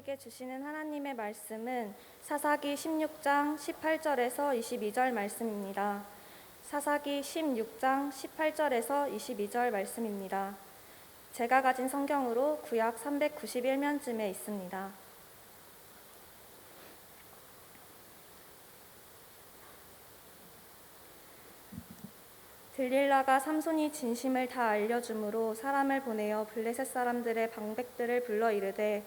우리에게 주시는 하나님의 말씀은 사사기 16장 18절에서 22절 말씀입니다. 사사기 16장 18절에서 22절 말씀입니다. 제가 가진 성경으로 구약 391면쯤에 있습니다. 들릴라가 삼손이 진심을 다 알려주므로 사람을 보내어 블레셋 사람들의 방백들을 불러 이르되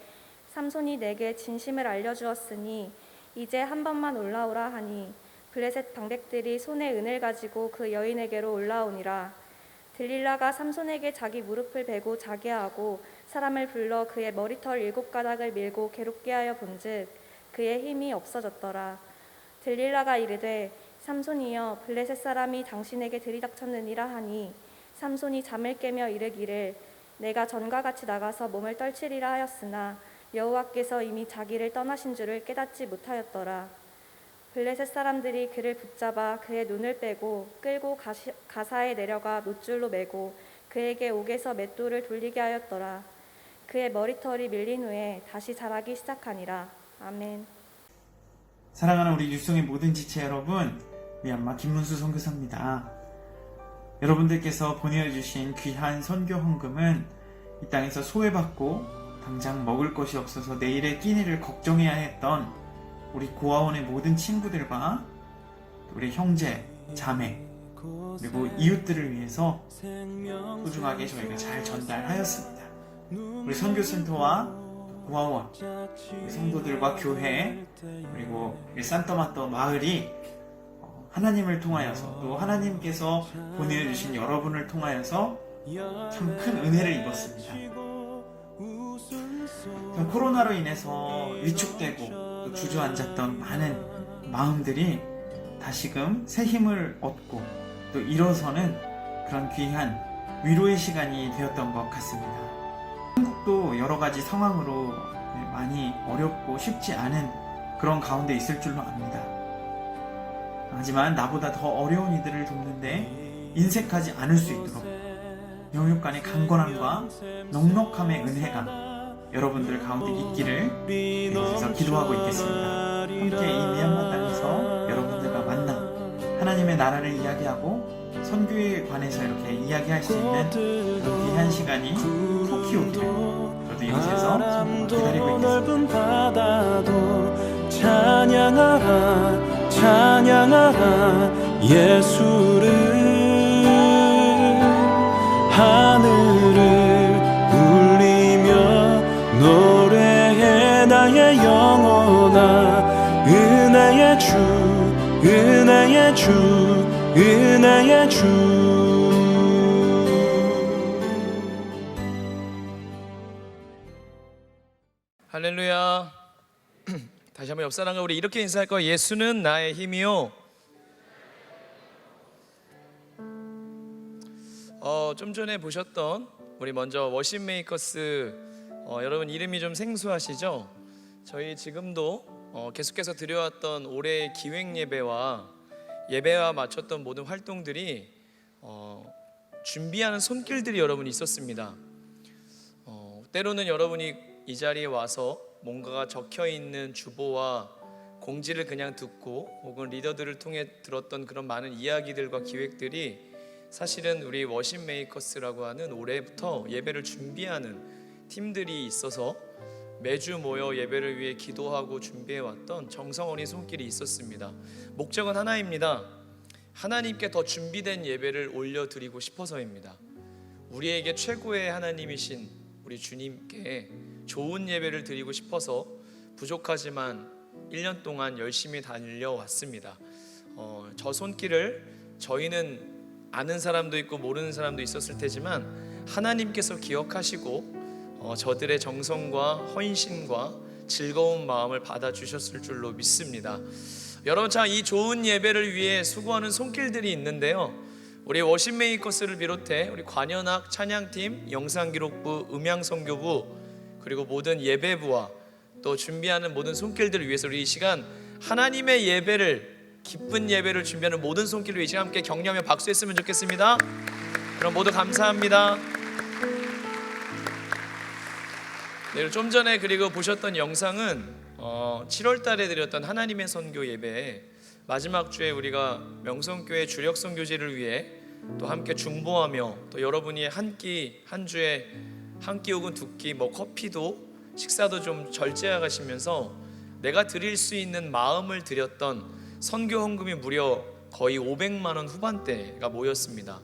삼손이 내게 진심을 알려주었으니 이제 한 번만 올라오라 하니 블레셋 방백들이 손에 은을 가지고 그 여인에게로 올라오니라. 들릴라가 삼손에게 자기 무릎을 베고 자게 하고 사람을 불러 그의 머리털 7가닥을 밀고 괴롭게 하여 본즉 그의 힘이 없어졌더라. 들릴라가 이르되 삼손이여 블레셋 사람이 당신에게 들이닥쳤느니라 하니 삼손이 잠을 깨며 이르기를 내가 전과 같이 나가서 몸을 떨치리라 하였으나 여호와께서 이미 자기를 떠나신 줄을 깨닫지 못하였더라. 블레셋 사람들이 그를 붙잡아 그의 눈을 빼고 끌고 가사에 내려가 놋줄로 매고 그에게 옥에서 맷돌을 돌리게 하였더라. 그의 머리털이 밀린 후에 다시 자라기 시작하니라. 아멘. 사랑하는 우리 뉴스송의 모든 지체 여러분, 미얀마 김문수 선교사입니다. 여러분들께서 보내주신 귀한 선교 헌금은 이 땅에서 소외받고 당장 먹을 것이 없어서 내일의 끼니를 걱정해야 했던 우리 고아원의 모든 친구들과 우리 형제, 자매, 그리고 이웃들을 위해서 소중하게 저희가 잘 전달하였습니다. 우리 선교센터와 고아원, 우리 성도들과 교회, 그리고 우리 산토마토 마을이 하나님을 통하여서 또 하나님께서 보내주신 여러분을 통하여서 참 큰 은혜를 입었습니다. 코로나로 인해서 위축되고 또 주저앉았던 많은 마음들이 다시금 새 힘을 얻고 또 일어서는 그런 귀한 위로의 시간이 되었던 것 같습니다. 한국도 여러 가지 상황으로 많이 어렵고 쉽지 않은 그런 가운데 있을 줄로 압니다. 하지만 나보다 더 어려운 이들을 돕는데 인색하지 않을 수 있도록 영육 간의 강건함과 넉넉함의 은혜가 여러분들 가운데 있기를 그래서 기도하고 있겠습니다. 함께 이 미얀마 땅에서 여러분들과 만나 하나님의 나라를 이야기하고 선교에 관해서 이렇게 이야기할 수 있는 그런 귀한 시간이 속히 오기를 저도 이곳에서 기다리고 있겠습니다. 찬양하라 찬양하라 예수를 하늘을 울리며 노래해 나의 영혼아 은혜의 주 은혜의 주 은혜의 주. 할렐루야. 다시 한번 옆 사람과 우리 이렇게 인사할 거예요. 예수는 나의 힘이요. 좀 전에 보셨던 우리 먼저 워십 메이커스 여러분 이름이 좀 생소하시죠? 저희 지금도 계속해서 드려왔던 올해의 기획 예배와 맞췄던 모든 활동들이 준비하는 손길들이 여러분 있었습니다. 때로는 여러분이 이 자리에 와서 뭔가가 적혀있는 주보와 공지를 그냥 듣고 혹은 리더들을 통해 들었던 그런 많은 이야기들과 기획들이 사실은 우리 워십 메이커스라고 하는 올해부터 예배를 준비하는 팀들이 있어서 매주 모여 예배를 위해 기도하고 준비해왔던 정성 어린 손길이 있었습니다. 목적은 하나입니다. 하나님께 더 준비된 예배를 올려드리고 싶어서입니다. 우리에게 최고의 하나님이신 우리 주님께 좋은 예배를 드리고 싶어서 부족하지만 1년 동안 열심히 달려왔습니다. 저 손길을 저희는 아는 사람도 있고 모르는 사람도 있었을 테지만 하나님께서 기억하시고 저들의 정성과 헌신과 즐거운 마음을 받아주셨을 줄로 믿습니다. 여러분, 자, 이 좋은 예배를 위해 수고하는 손길들이 있는데요, 우리 워십 메이커스를 비롯해 우리 관현악 찬양팀, 영상기록부, 음향선교부, 그리고 모든 예배부와 또 준비하는 모든 손길들을 위해서 우리 이 시간 하나님의 예배를, 기쁜 예배를 준비하는 모든 손길을 위해 함께 격려하며 박수했으면 좋겠습니다. 그럼 모두 감사합니다. 네, 좀 전에 그리고 보셨던 영상은 7월 달에 드렸던 하나님의 선교 예배 마지막 주에 우리가 명성교회 주력 선교지를 위해 또 함께 중보하며 또 여러분이 한 주에 한 끼 혹은 두 끼 커피도 식사도 좀 절제하시면서 내가 드릴 수 있는 마음을 드렸던 선교 헌금이 무려 거의 500만 원 후반대가 모였습니다.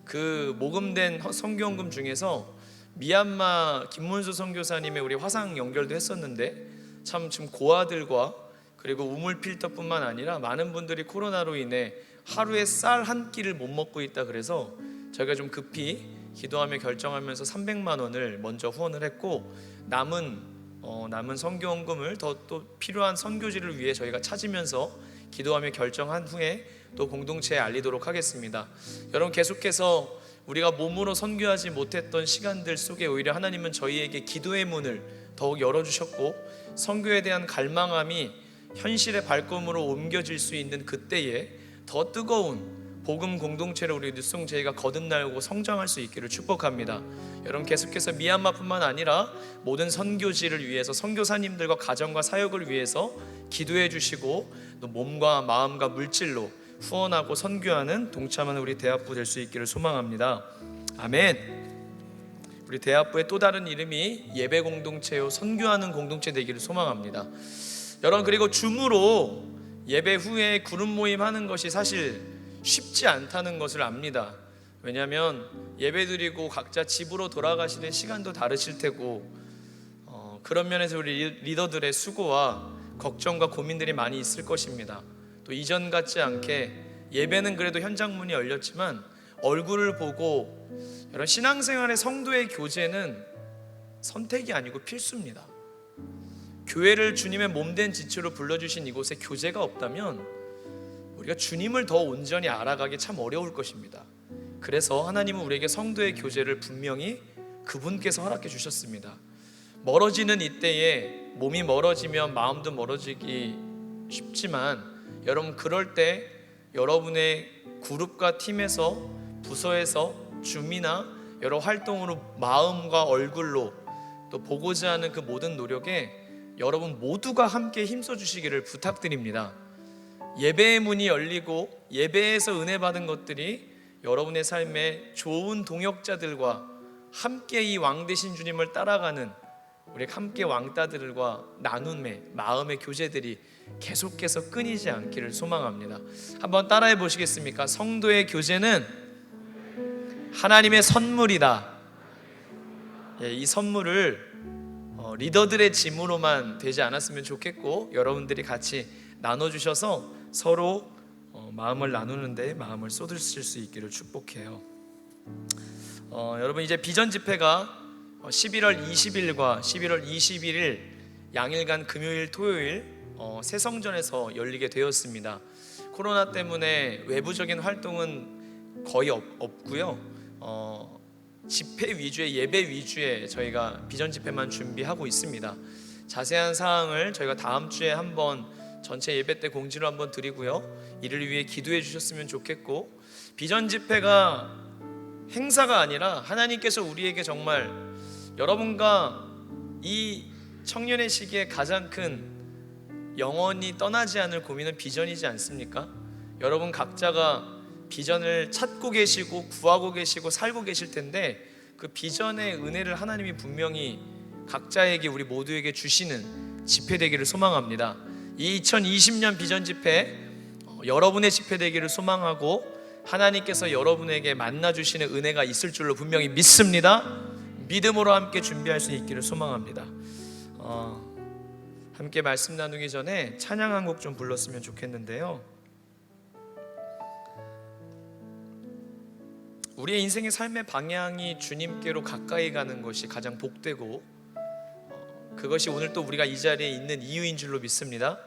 그 모금된 선교 헌금 중에서 미얀마 김문수 선교사님의 우리 화상 연결도 했었는데 참 지금 고아들과 그리고 우물 필터뿐만 아니라 많은 분들이 코로나로 인해 하루에 쌀 한 끼를 못 먹고 있다 그래서 저희가 좀 급히 기도하며 결정하면서 300만 원을 먼저 후원을 했고 남은 선교 헌금을 또 필요한 선교지를 위해 저희가 찾으면서 기도하며 결정한 후에 또 공동체에 알리도록 하겠습니다. 여러분, 계속해서 우리가 몸으로 선교하지 못했던 시간들 속에 오히려 하나님은 저희에게 기도의 문을 더욱 열어주셨고 선교에 대한 갈망함이 현실의 발걸음으로 옮겨질 수 있는 그때에 더 뜨거운 복음 공동체를 우리 뉴송제이가 거듭나고 성장할 수 있기를 축복합니다. 여러분, 계속해서 미얀마뿐만 아니라 모든 선교지를 위해서 선교사님들과 가정과 사역을 위해서 기도해 주시고 또 몸과 마음과 물질로 후원하고 선교하는 동참하는 우리 대학부 될 수 있기를 소망합니다. 아멘. 우리 대학부의 또 다른 이름이 예배 공동체요 선교하는 공동체 되기를 소망합니다. 여러분, 그리고 줌으로 예배 후에 그룹 모임 하는 것이 사실 쉽지 않다는 것을 압니다. 왜냐하면 예배 드리고 각자 집으로 돌아가시는 시간도 다르실 테고 그런 면에서 우리 리더들의 수고와 걱정과 고민들이 많이 있을 것입니다. 또 이전 같지 않게 예배는 그래도 현장문이 열렸지만 얼굴을 보고 여러분, 신앙생활의 성도의 교제는 선택이 아니고 필수입니다. 교회를 주님의 몸된 지체로 불러주신 이곳에 교제가 없다면 우리가 주님을 더 온전히 알아가기 참 어려울 것입니다. 그래서 하나님은 우리에게 성도의 교제를 분명히 그분께서 허락해 주셨습니다. 멀어지는 이때에 몸이 멀어지면 마음도 멀어지기 쉽지만 여러분, 그럴 때 여러분의 그룹과 팀에서 부서에서 줌이나 여러 활동으로 마음과 얼굴로 또 보고자 하는 그 모든 노력에 여러분 모두가 함께 힘써 주시기를 부탁드립니다. 예배의 문이 열리고 예배에서 은혜 받은 것들이 여러분의 삶에 좋은 동역자들과 함께 이 왕 되신 주님을 따라가는 우리 함께 왕따들과 나눔의 마음의 교제들이 계속해서 끊이지 않기를 소망합니다. 한번 따라해 보시겠습니까? 성도의 교제는 하나님의 선물이다. 이 선물을 리더들의 짐으로만 되지 않았으면 좋겠고 여러분들이 같이 나눠주셔서 서로 마음을 나누는 데 마음을 쏟으실 수 있기를 축복해요. 여러분, 이제 비전 집회가 11월 20일과 11월 21일 양일간 금요일 토요일 새성전에서 열리게 되었습니다. 코로나 때문에 외부적인 활동은 거의 없고요. 집회 위주의 예배 위주의 저희가 비전 집회만 준비하고 있습니다. 자세한 사항을 저희가 다음 주에 한번 전체 예배 때 공지를 한번 드리고요. 이를 위해 기도해 주셨으면 좋겠고, 비전 집회가 행사가 아니라 하나님께서 우리에게 정말 여러분과 이 청년의 시기에 가장 큰 영원히 떠나지 않을 고민은 비전이지 않습니까? 여러분 각자가 비전을 찾고 계시고 구하고 계시고 살고 계실 텐데 그 비전의 은혜를 하나님이 분명히 각자에게 우리 모두에게 주시는 집회 되기를 소망합니다. 이 2020년 비전 집회 여러분의 집회 되기를 소망하고 하나님께서 여러분에게 만나주시는 은혜가 있을 줄로 분명히 믿습니다. 믿음으로 함께 준비할 수 있기를 소망합니다. 함께 말씀 나누기 전에 찬양 한 곡 좀 불렀으면 좋겠는데요. 우리의 인생의 삶의 방향이 주님께로 가까이 가는 것이 가장 복되고 그것이 오늘 또 우리가 이 자리에 있는 이유인 줄로 믿습니다.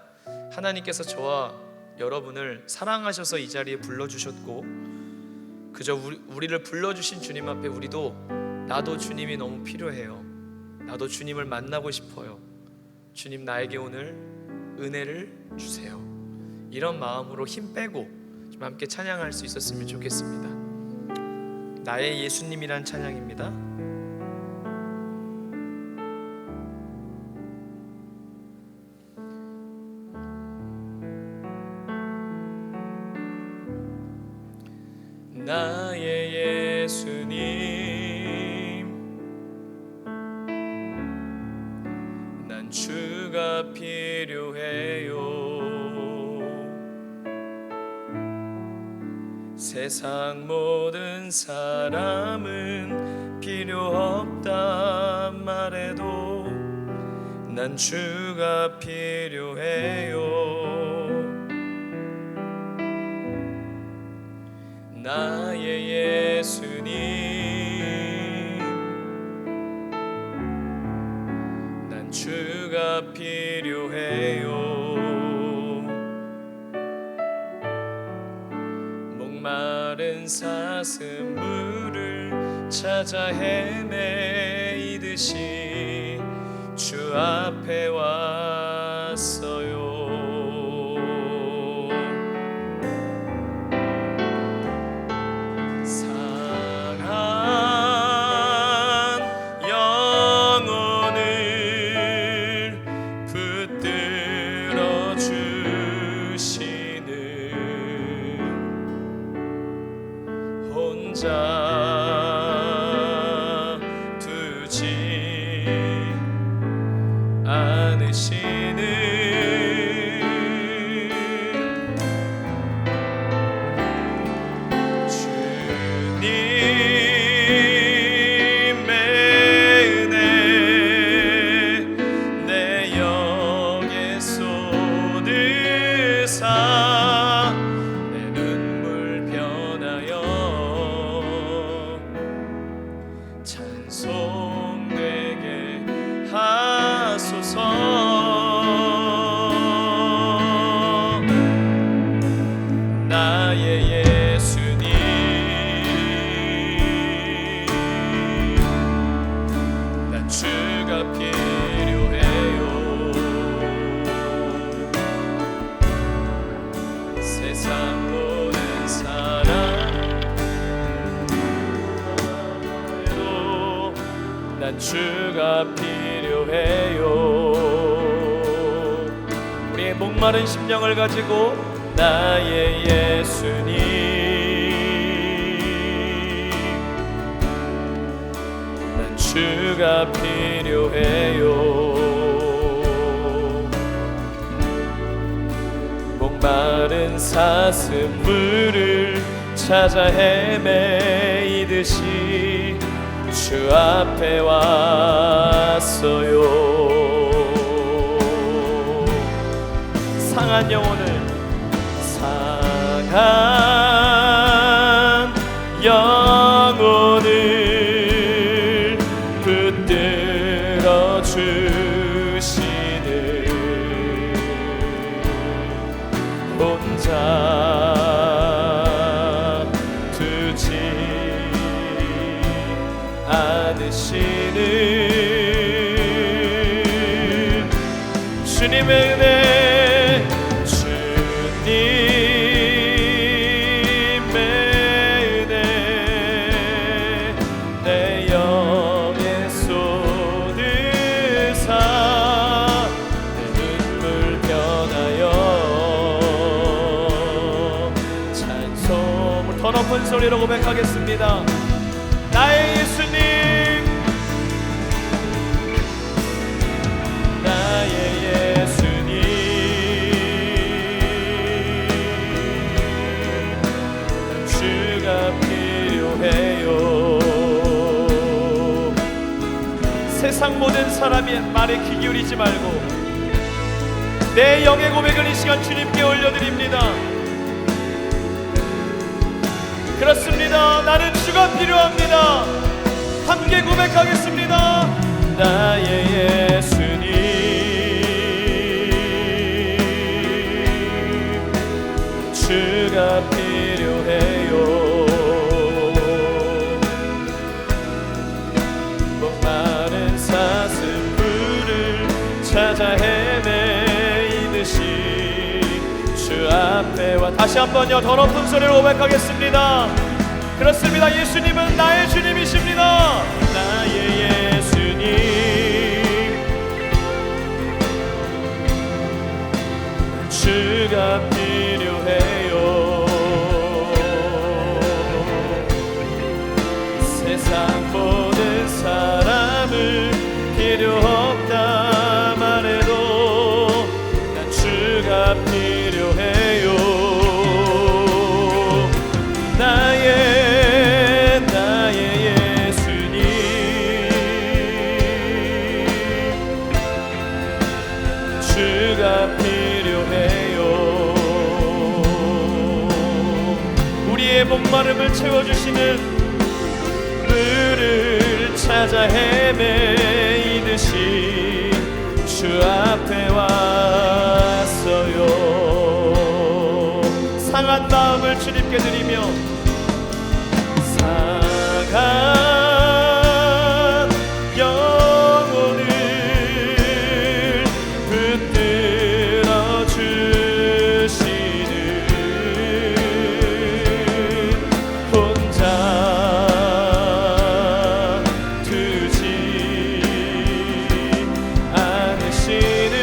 하나님께서 저와 여러분을 사랑하셔서 이 자리에 불러주셨고 그저 우리를 불러주신 주님 앞에 우리도 나도 주님이 너무 필요해요. 나도 주님을 만나고 싶어요. 주님 나에게 오늘 은혜를 주세요. 이런 마음으로 힘 빼고 좀 함께 찬양할 수 있었으면 좋겠습니다. 나의 예수님이란 찬양입니다. 나의 예수님, 난 주가 필요해요. 세상 모든 사람은 필요 없다 말해도 난 주가 필요해요. 나의 예수님, 난 주가 필요해요. 목마른 사슴 물을 찾아 헤매이듯이 주 앞에 왔어요. 상한 영혼을 붙들어 주시는 혼자 두지 않으시는 주님의 은혜 내 영에 쏟으사 내 눈물 변하여 찬송되게 하소서. 나의 예수님, 난 주가 필요해요. 세상 모든 사랑으로 난 주가 필요해요. 우리의 목마른 심령을 가지고 나의 예수님, 난 주가 필요해요. 목마른 사슴 물을 찾아 헤매이듯이 주 앞에 왔어요. 상한 영혼을 상한 영혼을 붙들어 주시는 혼자 두지 않으시는 주님의 은혜, 더 높은 소리로 고백하겠습니다. 나의 예수님, 나의 예수님, 주가 필요해요. 세상 모든 사람의 말에 귀 기울이지 말고 내 영의 고백을 이 시간 주님께 올려드립니다. 그렇습니다. 나는 주가 필요합니다. 함께 고백하겠습니다. 나의 예수님, 주가 필요해요. 목마른 사슴 물을 찾아 헤매이듯이 주 앞에 와. 다시 한번요, 더 높은 소리로 고백하겠습니다. 그렇습니다. 예수님은 나의 주님이십니다. 나의 예수님, 주가 필요해요. 주가 필요해요. 우리의 목마름을 채워주시는 물을 찾아 헤매이듯이 주 앞에 왔어요. 상한 마음을 주님께 드리며 상한 영혼을 붙들어 주시는 혼자 두지 않으시는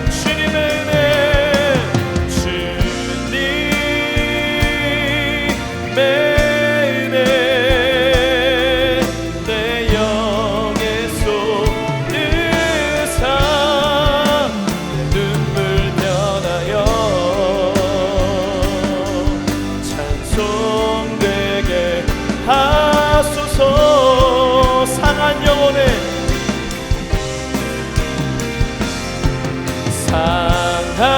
주님의 은혜, 주님의 은혜 내 영에 쏟으사 눈물 변하여 찬송되게 하소서. 상한 영혼에 상한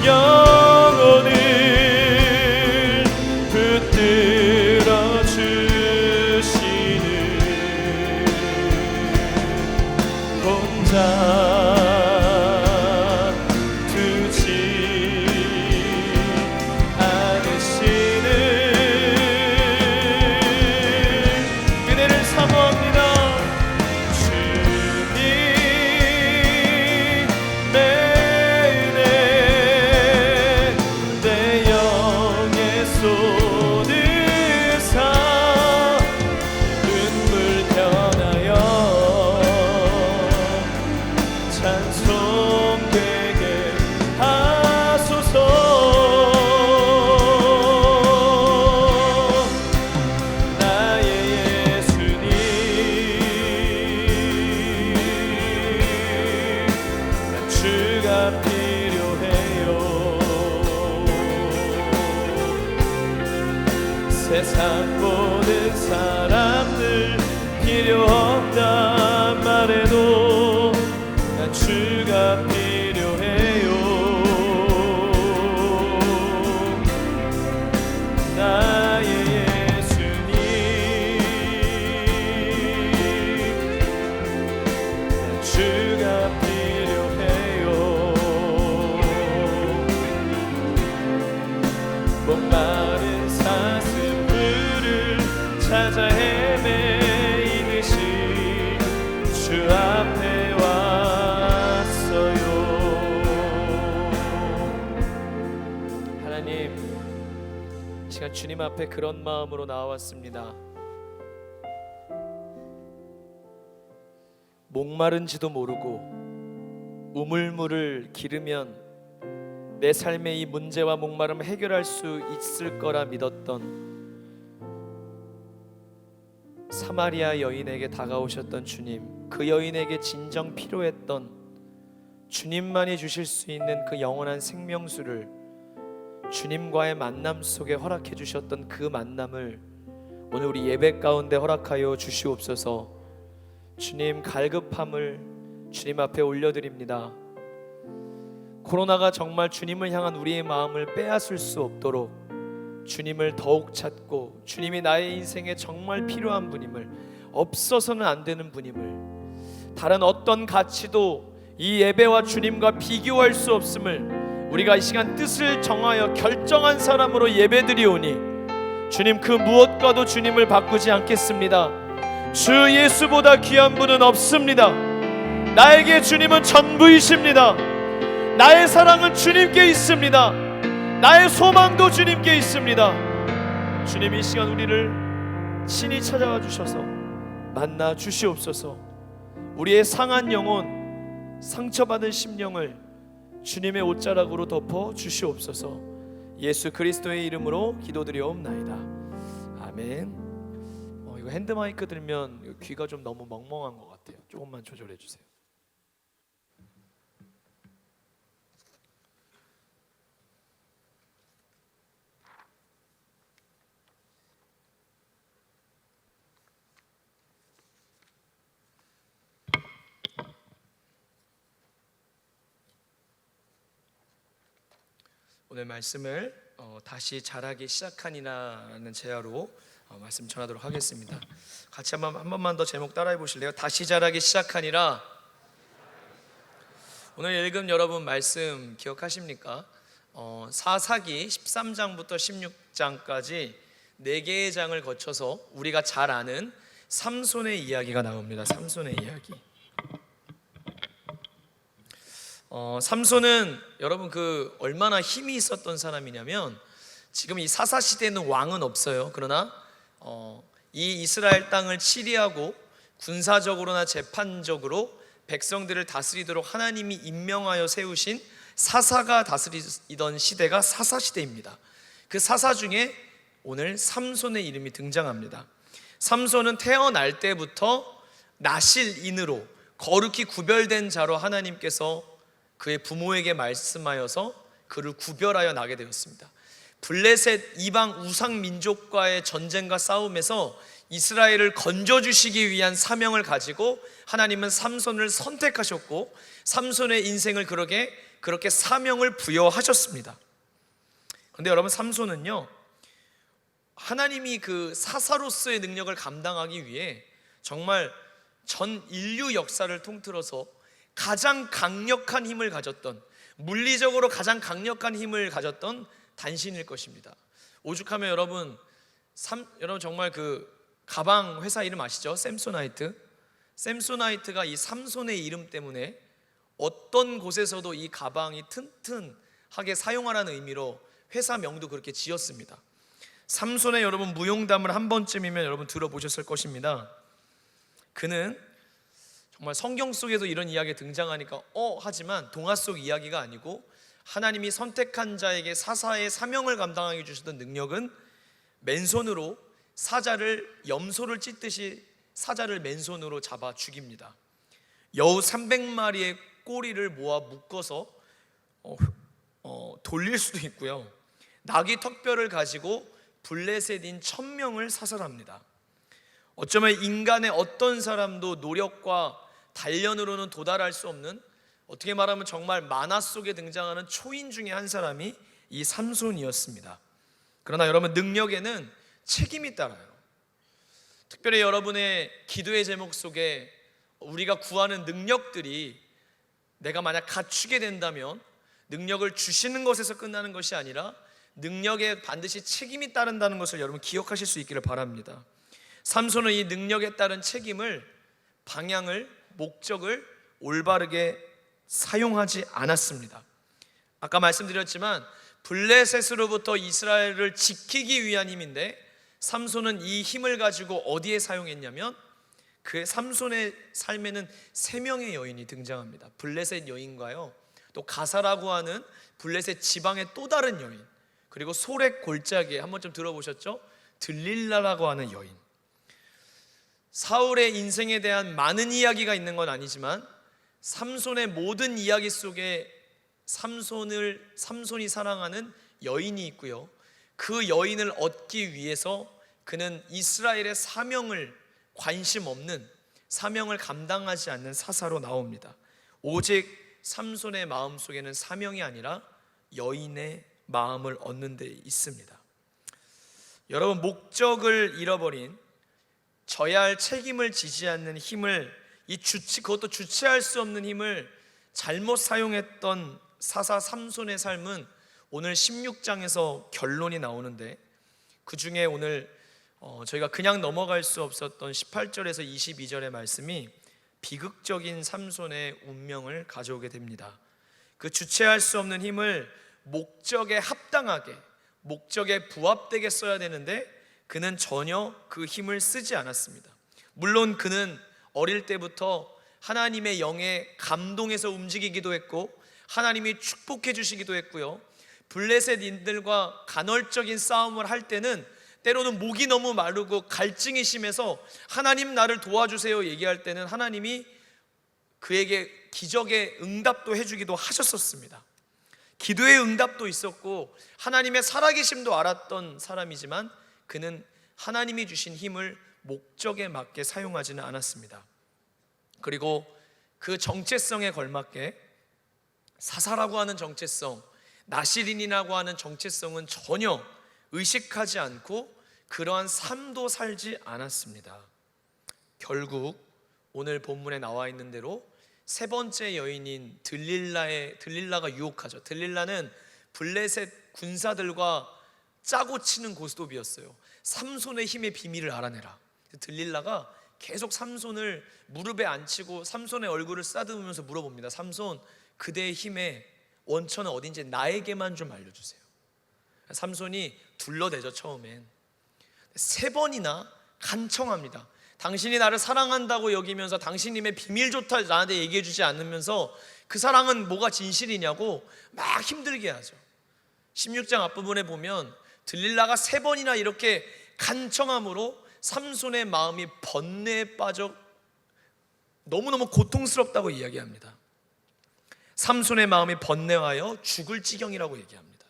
영혼을 붙들어 주시는 혼자 두지 않으시는 은혜를 사모합니다. 주님의 은혜 내 영에 쏟으사 눈물 변하여 찬송되게 하소서. 나의 예수님, 난 주가 필요해요. 세상 모든 사람들 필요 없단 말해도 난 주가 필요해요. 나의 예수님, 난 주가 필요해요. 목마른 사슴들을 찾아 헤매이듯이 주 앞에 왔어요. 하나님, 이 시간 주님 앞에 그런 마음으로 나왔습니다. 목마른지도 모르고 우물물을 기르면 내 삶의 이 문제와 목마름을 해결할 수 있을 거라 믿었던 사마리아 여인에게 다가오셨던 주님, 그 여인에게 진정 필요했던 주님만이 주실 수 있는 그 영원한 생명수를 주님과의 만남 속에 허락해 주셨던 그 만남을 오늘 우리 예배 가운데 허락하여 주시옵소서. 주님, 갈급함을 주님 앞에 올려드립니다. 코로나가 정말 주님을 향한 우리의 마음을 빼앗을 수 없도록 주님을 더욱 찾고 주님이 나의 인생에 정말 필요한 분임을, 없어서는 안 되는 분임을, 다른 어떤 가치도 이 예배와 주님과 비교할 수 없음을 우리가 이 시간 뜻을 정하여 결정한 사람으로 예배드리오니 주님, 그 무엇과도 주님을 바꾸지 않겠습니다. 주 예수보다 귀한 분은 없습니다. 나에게 주님은 전부이십니다. 나의 사랑은 주님께 있습니다. 나의 소망도 주님께 있습니다. 주님, 이 시간 우리를 친히 찾아와 주셔서 만나 주시옵소서. 우리의 상한 영혼, 상처받은 심령을 주님의 옷자락으로 덮어 주시옵소서. 예수 그리스도의 이름으로 기도드리옵나이다. 아멘. 이거 핸드마이크 들면 귀가 좀 너무 멍멍한 것 같아요. 조금만 조절해 주세요. 오늘 말씀을 다시 자라기 시작하니라는 제야로 말씀 전하도록 하겠습니다. 같이 한 번만 더 제목 따라해 보실래요? 다시 자라기 시작하니라. 오늘 읽은 여러분 말씀 기억하십니까? 사사기 13장부터 16장까지 4개의 장을 거쳐서 우리가 잘 아는 삼손의 이야기가 나옵니다. 삼손의 이야기. 삼손은 여러분 얼마나 힘이 있었던 사람이냐면, 지금 이 사사 시대에는 왕은 없어요. 그러나 이 이스라엘 땅을 치리하고 군사적으로나 재판적으로 백성들을 다스리도록 하나님이 임명하여 세우신 사사가 다스리던 시대가 사사 시대입니다. 그 사사 중에 오늘 삼손의 이름이 등장합니다. 삼손은 태어날 때부터 나실인으로 거룩히 구별된 자로 하나님께서 그의 부모에게 말씀하여서 그를 구별하여 나게 되었습니다. 블레셋 이방 우상 민족과의 전쟁과 싸움에서 이스라엘을 건져주시기 위한 사명을 가지고 하나님은 삼손을 선택하셨고, 삼손의 인생을 그렇게 사명을 부여하셨습니다. 그런데 여러분, 삼손은요, 하나님이 그 사사로서의 능력을 감당하기 위해 정말 전 인류 역사를 통틀어서 가장 강력한 힘을 가졌던, 물리적으로 가장 강력한 힘을 가졌던 단신일 것입니다. 오죽하면 여러분 정말 가방 회사 이름 아시죠? 샘소나이트가 이 삼손의 이름 때문에 어떤 곳에서도 이 가방이 튼튼하게 사용하라는 의미로 회사 명도 그렇게 지었습니다. 삼손의 여러분 무용담을 한 번쯤이면 여러분 들어보셨을 것입니다. 그는 정말 성경 속에도 이런 이야기가 등장하니까 하지만 동화 속 이야기가 아니고, 하나님이 선택한 자에게 사사의 사명을 감당하게 주셨던 능력은 맨손으로 사자를 염소를 찢듯이 사자를 맨손으로 잡아 죽입니다. 여우 300마리의 꼬리를 모아 묶어서 돌릴 수도 있고요, 나귀 턱뼈를 가지고 블레셋인 1000명을 사살합니다. 어쩌면 인간의 어떤 사람도 노력과 단련으로는 도달할 수 없는, 어떻게 말하면 정말 만화 속에 등장하는 초인 중에 한 사람이 이 삼손이었습니다. 그러나 여러분, 능력에는 책임이 따라요. 특별히 여러분의 기도의 제목 속에 우리가 구하는 능력들이 내가 만약 갖추게 된다면 능력을 주시는 것에서 끝나는 것이 아니라 능력에 반드시 책임이 따른다는 것을 여러분 기억하실 수 있기를 바랍니다. 삼손은 이 능력에 따른 책임을, 방향을, 목적을 올바르게 사용하지 않았습니다. 아까 말씀드렸지만 블레셋으로부터 이스라엘을 지키기 위한 힘인데, 삼손은 이 힘을 가지고 어디에 사용했냐면, 그 삼손의 삶에는 3명의 여인이 등장합니다. 블레셋 여인과요, 또 가사라고 하는 블레셋 지방의 또 다른 여인, 그리고 소렉 골짜기에 한 번쯤 들어보셨죠? 들릴라라고 하는 여인. 사울의 인생에 대한 많은 이야기가 있는 건 아니지만 삼손의 모든 이야기 속에 삼손이 사랑하는 여인이 있고요, 그 여인을 얻기 위해서 그는 이스라엘의 사명을, 관심 없는 사명을 감당하지 않는 사사로 나옵니다. 오직 삼손의 마음 속에는 사명이 아니라 여인의 마음을 얻는 데 있습니다. 여러분, 목적을 잃어버린, 져야 할 책임을 지지 않는 힘을, 그것도 주체할 수 없는 힘을 잘못 사용했던 사사 삼손의 삶은 오늘 16장에서 결론이 나오는데, 그 중에 오늘 저희가 그냥 넘어갈 수 없었던 18절에서 22절의 말씀이 비극적인 삼손의 운명을 가져오게 됩니다. 그 주체할 수 없는 힘을 목적에 합당하게, 목적에 부합되게 써야 되는데 그는 전혀 그 힘을 쓰지 않았습니다. 물론 그는 어릴 때부터 하나님의 영에 감동해서 움직이기도 했고, 하나님이 축복해 주시기도 했고요, 블레셋인들과 간헐적인 싸움을 할 때는 때로는 목이 너무 마르고 갈증이 심해서 하나님 나를 도와주세요 얘기할 때는 하나님이 그에게 기적의 응답도 해주기도 하셨었습니다. 기도의 응답도 있었고 하나님의 살아계심도 알았던 사람이지만 그는 하나님이 주신 힘을 목적에 맞게 사용하지는 않았습니다. 그리고 그 정체성에 걸맞게, 사사라고 하는 정체성, 나시린이라고 하는 정체성은 전혀 의식하지 않고 그러한 삶도 살지 않았습니다. 결국 오늘 본문에 나와 있는 대로 세 번째 여인인 들릴라가 유혹하죠. 들릴라는 블레셋 군사들과 짜고 치는 고스톱이었어요. 삼손의 힘의 비밀을 알아내라. 들릴라가 계속 삼손을 무릎에 앉히고 삼손의 얼굴을 쓰다듬으면서 물어봅니다. 삼손, 그대의 힘의 원천은 어딘지 나에게만 좀 알려주세요. 삼손이 둘러대죠. 처음엔 세 번이나 간청합니다. 당신이 나를 사랑한다고 여기면서 당신님의 비밀조차 나한테 얘기해주지 않으면서 그 사랑은 뭐가 진실이냐고 막 힘들게 하죠. 16장 앞부분에 보면 들릴라가 세 번이나 이렇게 간청함으로 삼손의 마음이 번뇌에 빠져 너무너무 고통스럽다고 이야기합니다. 삼손의 마음이 번뇌하여 죽을 지경이라고 얘기합니다.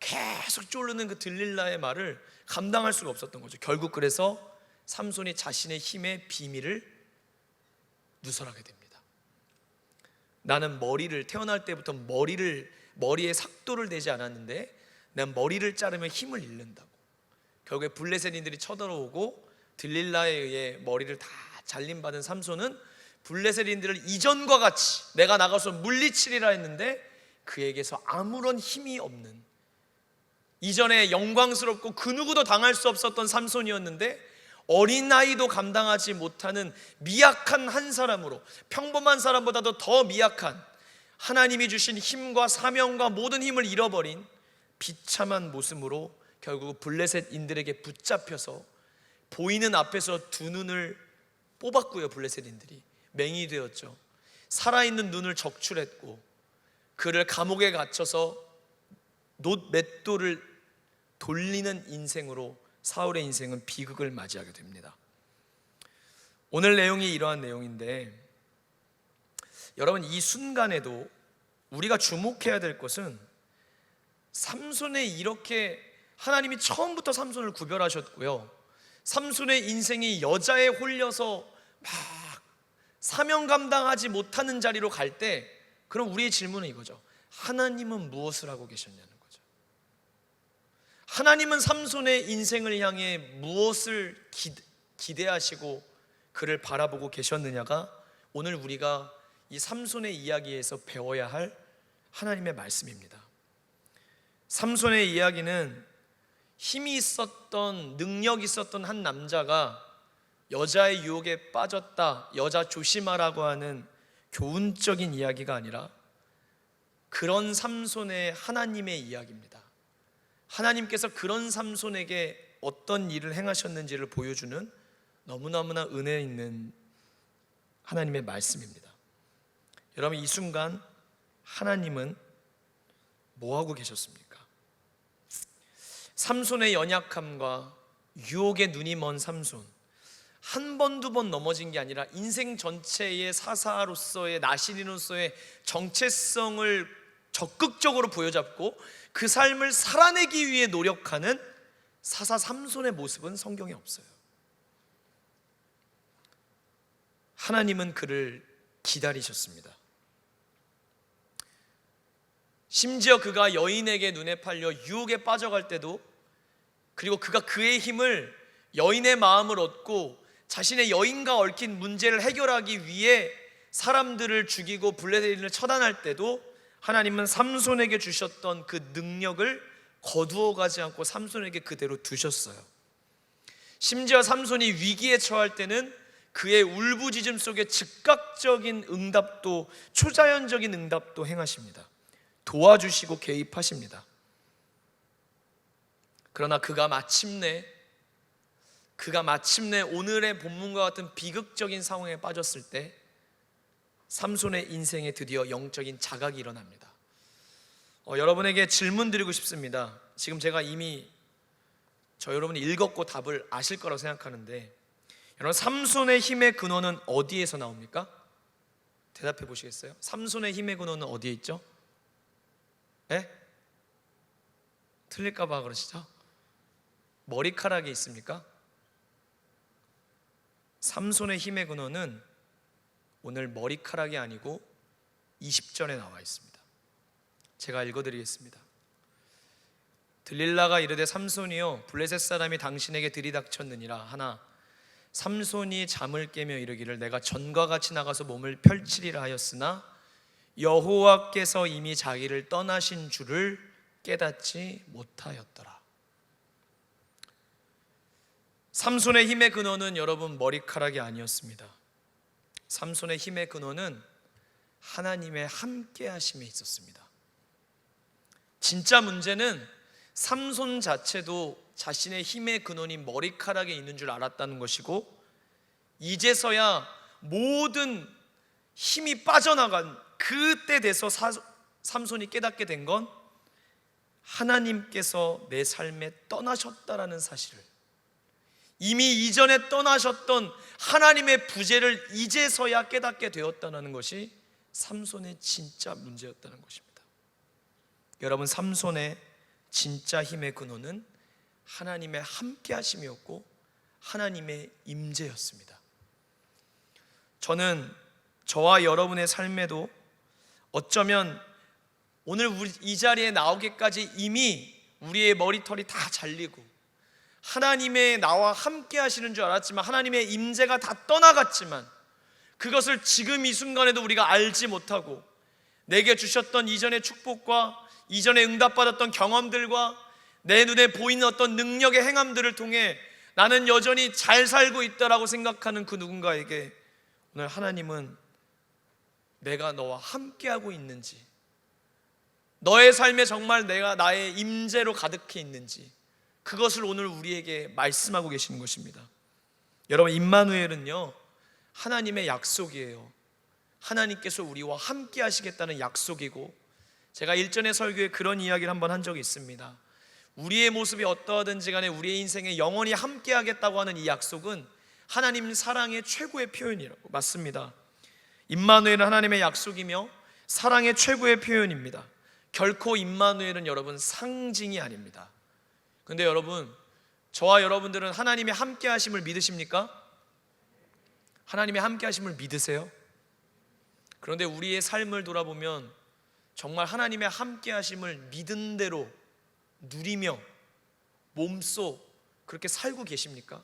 계속 쫄르는 그 들릴라의 말을 감당할 수가 없었던 거죠. 결국 그래서 삼손이 자신의 힘의 비밀을 누설하게 됩니다. 나는 태어날 때부터 머리에 삭도를 대지 않았는데 난 머리를 자르면 힘을 잃는다고. 결국에 블레셋인들이 쳐들어오고 들릴라에 의해 머리를 다 잘림받은 삼손은 블레셋인들을 이전과 같이 내가 나가서 물리치리라 했는데 그에게서 아무런 힘이 없는, 이전에 영광스럽고 그 누구도 당할 수 없었던 삼손이었는데 어린아이도 감당하지 못하는 미약한 한 사람으로, 평범한 사람보다도 더 미약한, 하나님이 주신 힘과 사명과 모든 힘을 잃어버린 비참한 모습으로 결국 블레셋인들에게 붙잡혀서 보이는 앞에서 두 눈을 뽑았고요. 블레셋인들이 맹이 되었죠. 살아있는 눈을 적출했고 그를 감옥에 갇혀서 맷돌을 돌리는 인생으로 사울의 인생은 비극을 맞이하게 됩니다. 오늘 내용이 이러한 내용인데, 여러분 이 순간에도 우리가 주목해야 될 것은 삼손의 이렇게 하나님이 처음부터 삼손을 구별하셨고요, 삼손의 인생이 여자에 홀려서 막 사명 감당하지 못하는 자리로 갈 때, 그럼 우리의 질문은 이거죠. 하나님은 무엇을 하고 계셨냐는 거죠. 하나님은 삼손의 인생을 향해 무엇을 기대하시고 그를 바라보고 계셨느냐가 오늘 우리가 이 삼손의 이야기에서 배워야 할 하나님의 말씀입니다. 삼손의 이야기는 힘이 있었던, 능력이 있었던 한 남자가 여자의 유혹에 빠졌다, 여자 조심하라고 하는 교훈적인 이야기가 아니라 그런 삼손의 하나님의 이야기입니다. 하나님께서 그런 삼손에게 어떤 일을 행하셨는지를 보여주는 너무너무나 은혜 있는 하나님의 말씀입니다. 여러분 이 순간 하나님은 뭐하고 계셨습니까? 삼손의 연약함과 유혹에 눈이 먼 삼손, 한 번, 두 번 넘어진 게 아니라 인생 전체의 사사로서의, 나시린으로서의 정체성을 적극적으로 보여잡고 그 삶을 살아내기 위해 노력하는 사사 삼손의 모습은 성경에 없어요. 하나님은 그를 기다리셨습니다. 심지어 그가 여인에게 눈에 팔려 유혹에 빠져갈 때도, 그리고 그가 그의 힘을, 여인의 마음을 얻고 자신의 여인과 얽힌 문제를 해결하기 위해 사람들을 죽이고 블레셋인을 처단할 때도 하나님은 삼손에게 주셨던 그 능력을 거두어 가지 않고 삼손에게 그대로 두셨어요. 심지어 삼손이 위기에 처할 때는 그의 울부짖음 속에 즉각적인 응답도, 초자연적인 응답도 행하십니다. 도와주시고 개입하십니다. 그러나 그가 마침내 오늘의 본문과 같은 비극적인 상황에 빠졌을 때 삼손의 인생에 드디어 영적인 자각이 일어납니다. 여러분에게 질문 드리고 싶습니다. 지금 제가 이미 여러분이 읽었고 답을 아실 거라고 생각하는데, 여러분 삼손의 힘의 근원은 어디에서 나옵니까? 대답해 보시겠어요? 삼손의 힘의 근원은 어디에 있죠? 네? 틀릴까 봐 그러시죠? 머리카락에 있습니까? 삼손의 힘의 근원은 오늘 머리카락이 아니고 20절에 나와 있습니다. 제가 읽어드리겠습니다. 들릴라가 이르되 삼손이여 블레셋 사람이 당신에게 들이닥쳤느니라 하나 삼손이 잠을 깨며 이르기를 내가 전과 같이 나가서 몸을 펼치리라 하였으나 여호와께서 이미 자기를 떠나신 줄을 깨닫지 못하였더라. 삼손의 힘의 근원은 여러분 머리카락이 아니었습니다. 삼손의 힘의 근원은 하나님의 함께 하심에 있었습니다. 진짜 문제는 삼손 자체도 자신의 힘의 근원이 머리카락에 있는 줄 알았다는 것이고, 이제서야 모든 힘이 빠져나간 그때 돼서 삼손이 깨닫게 된 건 하나님께서 내 삶에 떠나셨다라는 사실을, 이미 이전에 떠나셨던 하나님의 부재를 이제서야 깨닫게 되었다는 것이 삼손의 진짜 문제였다는 것입니다. 여러분, 삼손의 진짜 힘의 근원은 하나님의 함께 하심이었고 하나님의 임재였습니다. 저는 저와 여러분의 삶에도 어쩌면 오늘 이 자리에 나오기까지 이미 우리의 머리털이 다 잘리고 하나님의 나와 함께 하시는 줄 알았지만 하나님의 임재가 다 떠나갔지만 그것을 지금 이 순간에도 우리가 알지 못하고 내게 주셨던 이전의 축복과 이전에 응답받았던 경험들과 내 눈에 보이는 어떤 능력의 행함들을 통해 나는 여전히 잘 살고 있다라고 생각하는 그 누군가에게 오늘 하나님은 내가 너와 함께하고 있는지, 너의 삶에 정말 내가 나의 임재로 가득해 있는지, 그것을 오늘 우리에게 말씀하고 계시는 것입니다. 여러분, 임마누엘은요 하나님의 약속이에요. 하나님께서 우리와 함께 하시겠다는 약속이고, 제가 일전의 설교에 그런 이야기를 한번 한 적이 있습니다. 우리의 모습이 어떠하든지 간에 우리의 인생에 영원히 함께 하겠다고 하는 이 약속은 하나님 사랑의 최고의 표현이라고. 맞습니다. 임마누엘은 하나님의 약속이며 사랑의 최고의 표현입니다. 결코 임마누엘은 여러분 상징이 아닙니다. 근데 여러분, 저와 여러분들은 하나님의 함께 하심을 믿으십니까? 하나님의 함께 하심을 믿으세요? 그런데 우리의 삶을 돌아보면 정말 하나님의 함께 하심을 믿은 대로 누리며 몸소 그렇게 살고 계십니까?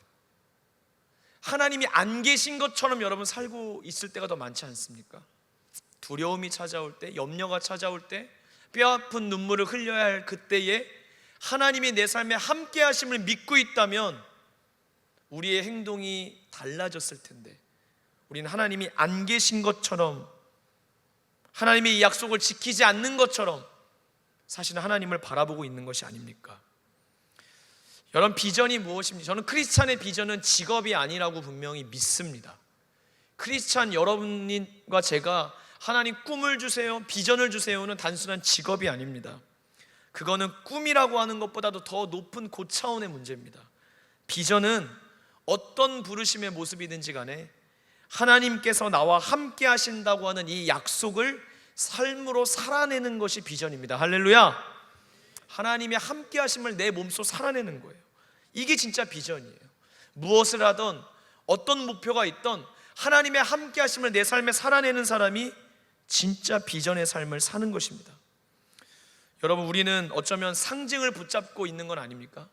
하나님이 안 계신 것처럼 여러분 살고 있을 때가 더 많지 않습니까? 두려움이 찾아올 때, 염려가 찾아올 때, 뼈아픈 눈물을 흘려야 할 그때에 하나님이 내 삶에 함께 하심을 믿고 있다면 우리의 행동이 달라졌을 텐데, 우리는 하나님이 안 계신 것처럼, 하나님이 이 약속을 지키지 않는 것처럼 사실은 하나님을 바라보고 있는 것이 아닙니까? 여러분, 비전이 무엇입니까? 저는 크리스찬의 비전은 직업이 아니라고 분명히 믿습니다. 크리스찬 여러분과 제가 하나님 꿈을 주세요, 비전을 주세요는 단순한 직업이 아닙니다. 그거는 꿈이라고 하는 것보다도 더 높은 고차원의 문제입니다. 비전은 어떤 부르심의 모습이든지 간에 하나님께서 나와 함께 하신다고 하는 이 약속을 삶으로 살아내는 것이 비전입니다. 할렐루야. 하나님의 함께 하심을 내 몸소 살아내는 거예요. 이게 진짜 비전이에요. 무엇을 하든 어떤 목표가 있든 하나님의 함께 하심을 내 삶에 살아내는 사람이 진짜 비전의 삶을 사는 것입니다. 여러분, 우리는 어쩌면 상징을 붙잡고 있는 건 아닙니까?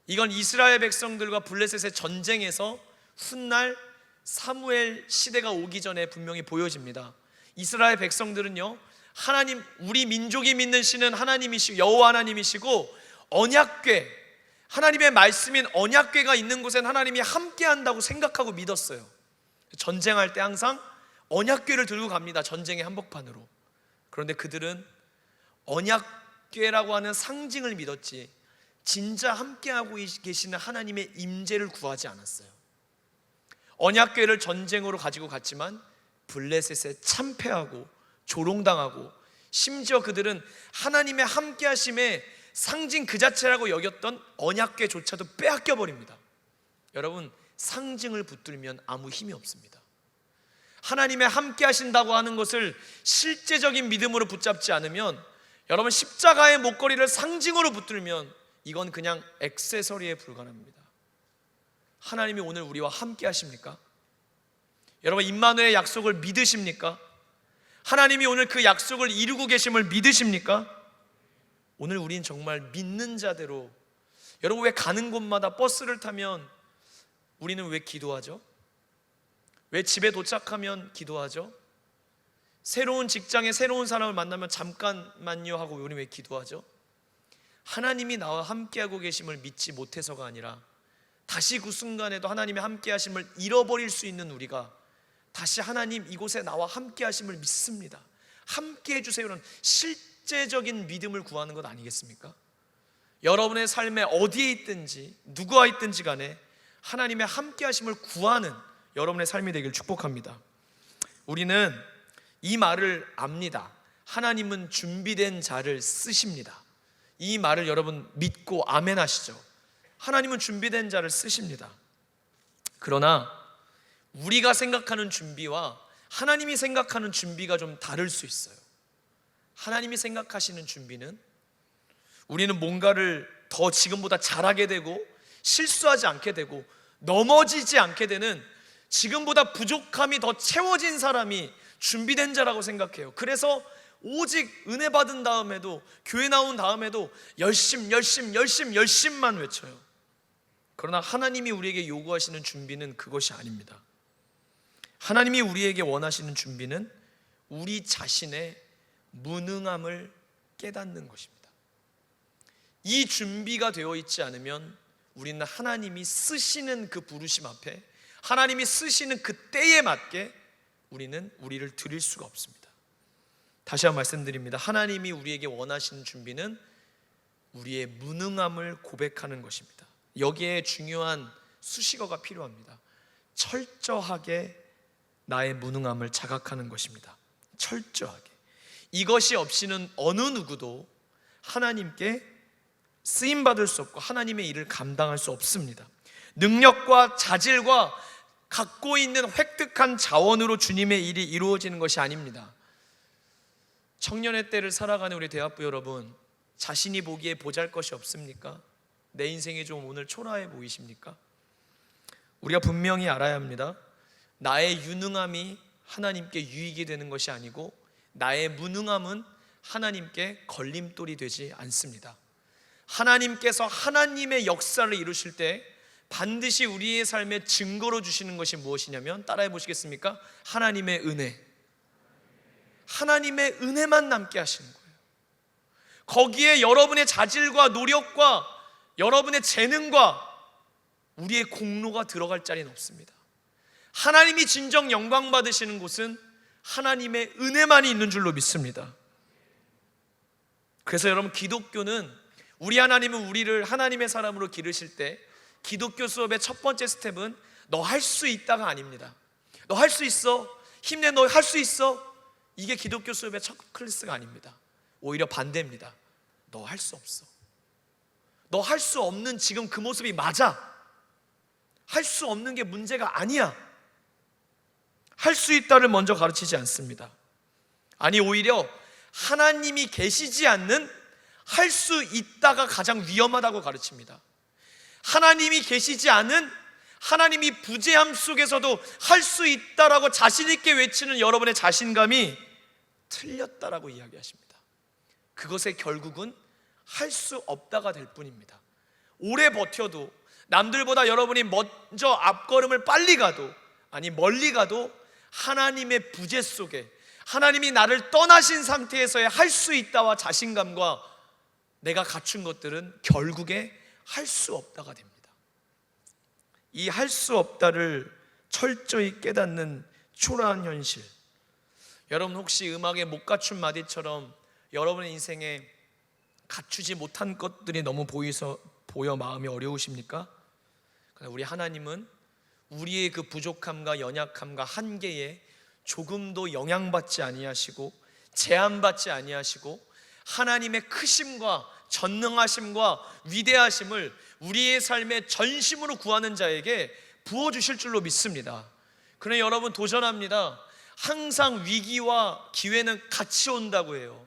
이건 이스라엘 백성들과 블레셋의 전쟁에서 훗날 사무엘 시대가 오기 전에 분명히 보여집니다. 이스라엘 백성들은요, 하나님, 우리 민족이 믿는 신은 하나님이시고 여호와 하나님이시고 언약궤, 하나님의 말씀인 언약궤가 있는 곳엔 하나님이 함께 한다고 생각하고 믿었어요. 전쟁할 때 항상 언약궤를 들고 갑니다. 전쟁의 한복판으로. 그런데 그들은 언약궤라고 하는 상징을 믿었지 진짜 함께하고 계시는 하나님의 임재를 구하지 않았어요. 언약궤를 전쟁으로 가지고 갔지만 블레셋에 참패하고 조롱당하고, 심지어 그들은 하나님의 함께하심의 상징 그 자체라고 여겼던 언약궤조차도 빼앗겨 버립니다. 여러분, 상징을 붙들면 아무 힘이 없습니다. 하나님의 함께하신다고 하는 것을 실제적인 믿음으로 붙잡지 않으면, 여러분, 십자가의 목걸이를 상징으로 붙들면 이건 그냥 액세서리에 불과합니다. 하나님이 오늘 우리와 함께 하십니까? 여러분, 임마누엘의 약속을 믿으십니까? 하나님이 오늘 그 약속을 이루고 계심을 믿으십니까? 오늘 우린 정말 믿는 자대로, 여러분 왜 가는 곳마다 버스를 타면 우리는 왜 기도하죠? 왜 집에 도착하면 기도하죠? 새로운 직장에 새로운 사람을 만나면 잠깐만요 하고 우리는 왜 기도하죠? 하나님이 나와 함께하고 계심을 믿지 못해서가 아니라 다시 그 순간에도 하나님의 함께하심을 잃어버릴 수 있는 우리가 다시 하나님 이곳에 나와 함께하심을 믿습니다, 함께해 주세요는 실제적인 믿음을 구하는 것 아니겠습니까? 여러분의 삶에 어디에 있든지 누구와 있든지 간에 하나님의 함께하심을 구하는 여러분의 삶이 되길 축복합니다. 우리는 이 말을 압니다. 하나님은 준비된 자를 쓰십니다. 이 말을 여러분 믿고 아멘 하시죠? 하나님은 준비된 자를 쓰십니다. 그러나 우리가 생각하는 준비와 하나님이 생각하는 준비가 좀 다를 수 있어요. 하나님이 생각하시는 준비는 우리는 뭔가를 더 지금보다 잘하게 되고 실수하지 않게 되고 넘어지지 않게 되는 지금보다 부족함이 더 채워진 사람이 준비된 자라고 생각해요. 그래서 오직 은혜 받은 다음에도, 교회 나온 다음에도 열심만 외쳐요. 그러나 하나님이 우리에게 요구하시는 준비는 그것이 아닙니다. 하나님이 우리에게 원하시는 준비는 우리 자신의 무능함을 깨닫는 것입니다. 이 준비가 되어 있지 않으면 우리는 하나님이 쓰시는 그 부르심 앞에, 하나님이 쓰시는 그 때에 맞게 우리는 우리를 드릴 수가 없습니다. 다시 한번 말씀드립니다. 하나님이 우리에게 원하시는 준비는 우리의 무능함을 고백하는 것입니다. 여기에 중요한 수식어가 필요합니다. 철저하게 나의 무능함을 자각하는 것입니다. 철저하게. 이것이 없이는 어느 누구도 하나님께 쓰임받을 수 없고 하나님의 일을 감당할 수 없습니다. 능력과 자질과 갖고 있는 획득한 자원으로 주님의 일이 이루어지는 것이 아닙니다. 청년의 때를 살아가는 우리 대학부 여러분, 자신이 보기에 보잘것이 없습니까? 내 인생이 좀 오늘 초라해 보이십니까? 우리가 분명히 알아야 합니다. 나의 유능함이 하나님께 유익이 되는 것이 아니고 나의 무능함은 하나님께 걸림돌이 되지 않습니다. 하나님께서 하나님의 역사를 이루실 때 반드시 우리의 삶에 증거로 주시는 것이 무엇이냐면, 따라해 보시겠습니까? 하나님의 은혜. 하나님의 은혜만 남게 하시는 거예요. 거기에 여러분의 자질과 노력과 여러분의 재능과 우리의 공로가 들어갈 자리는 없습니다. 하나님이 진정 영광 받으시는 곳은 하나님의 은혜만이 있는 줄로 믿습니다. 그래서 여러분, 기독교는, 우리 하나님은 우리를 하나님의 사람으로 기르실 때 기독교 수업의 첫 번째 스텝은 너 할 수 있다가 아닙니다. 너 할 수 있어, 힘내, 너 할 수 있어, 이게 기독교 수업의 첫 클래스가 아닙니다. 오히려 반대입니다. 너 할 수 없어. 너 할 수 없는 지금 그 모습이 맞아. 할 수 없는 게 문제가 아니야. 할 수 있다를 먼저 가르치지 않습니다. 아니, 오히려 하나님이 계시지 않는 할 수 있다가 가장 위험하다고 가르칩니다. 하나님이 계시지 않은, 하나님이 부재함 속에서도 할 수 있다라고 자신 있게 외치는 여러분의 자신감이 틀렸다라고 이야기하십니다. 그것의 결국은 할 수 없다가 될 뿐입니다. 오래 버텨도, 남들보다 여러분이 먼저 앞걸음을 빨리 가도, 아니 멀리 가도 하나님의 부재 속에, 하나님이 나를 떠나신 상태에서의 할 수 있다와 자신감과 내가 갖춘 것들은 결국에 할 수 없다가 됩니다. 이 할 수 없다를 철저히 깨닫는 초라한 현실, 여러분 혹시 음악에 못 갖춘 마디처럼 여러분의 인생에 갖추지 못한 것들이 너무 보여 마음이 어려우십니까? 그러나 우리 하나님은 우리의 그 부족함과 연약함과 한계에 조금도 영향받지 아니하시고 제한받지 아니하시고 하나님의 크심과 전능하심과 위대하심을 우리의 삶의 전심으로 구하는 자에게 부어주실 줄로 믿습니다. 그러나 여러분, 도전합니다. 항상 위기와 기회는 같이 온다고 해요.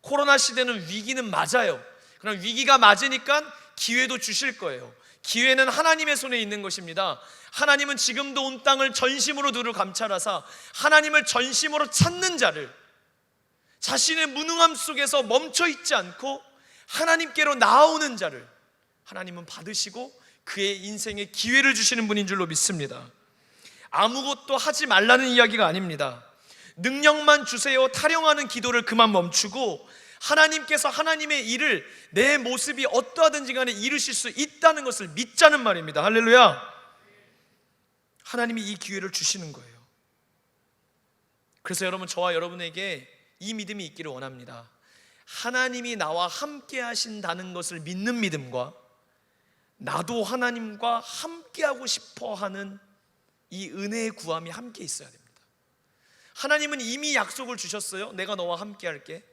코로나 시대는 위기는 맞아요. 그럼 위기가 맞으니까 기회도 주실 거예요. 기회는 하나님의 손에 있는 것입니다. 하나님은 지금도 온 땅을 전심으로 두루 감찰하사 하나님을 전심으로 찾는 자를 자신의 무능함 속에서 멈춰 있지 않고 하나님께로 나아오는 자를 하나님은 받으시고 그의 인생에 기회를 주시는 분인 줄로 믿습니다. 아무것도 하지 말라는 이야기가 아닙니다. 능력만 주세요 타령하는 기도를 그만 멈추고 하나님께서 하나님의 일을 내 모습이 어떠하든지 간에 이루실 수 있다는 것을 믿자는 말입니다. 할렐루야. 하나님이 이 기회를 주시는 거예요. 그래서 여러분, 저와 여러분에게 이 믿음이 있기를 원합니다. 하나님이 나와 함께 하신다는 것을 믿는 믿음과 나도 하나님과 함께하고 싶어 하는 이 은혜의 구함이 함께 있어야 됩니다. 하나님은 이미 약속을 주셨어요. 내가 너와 함께 할게.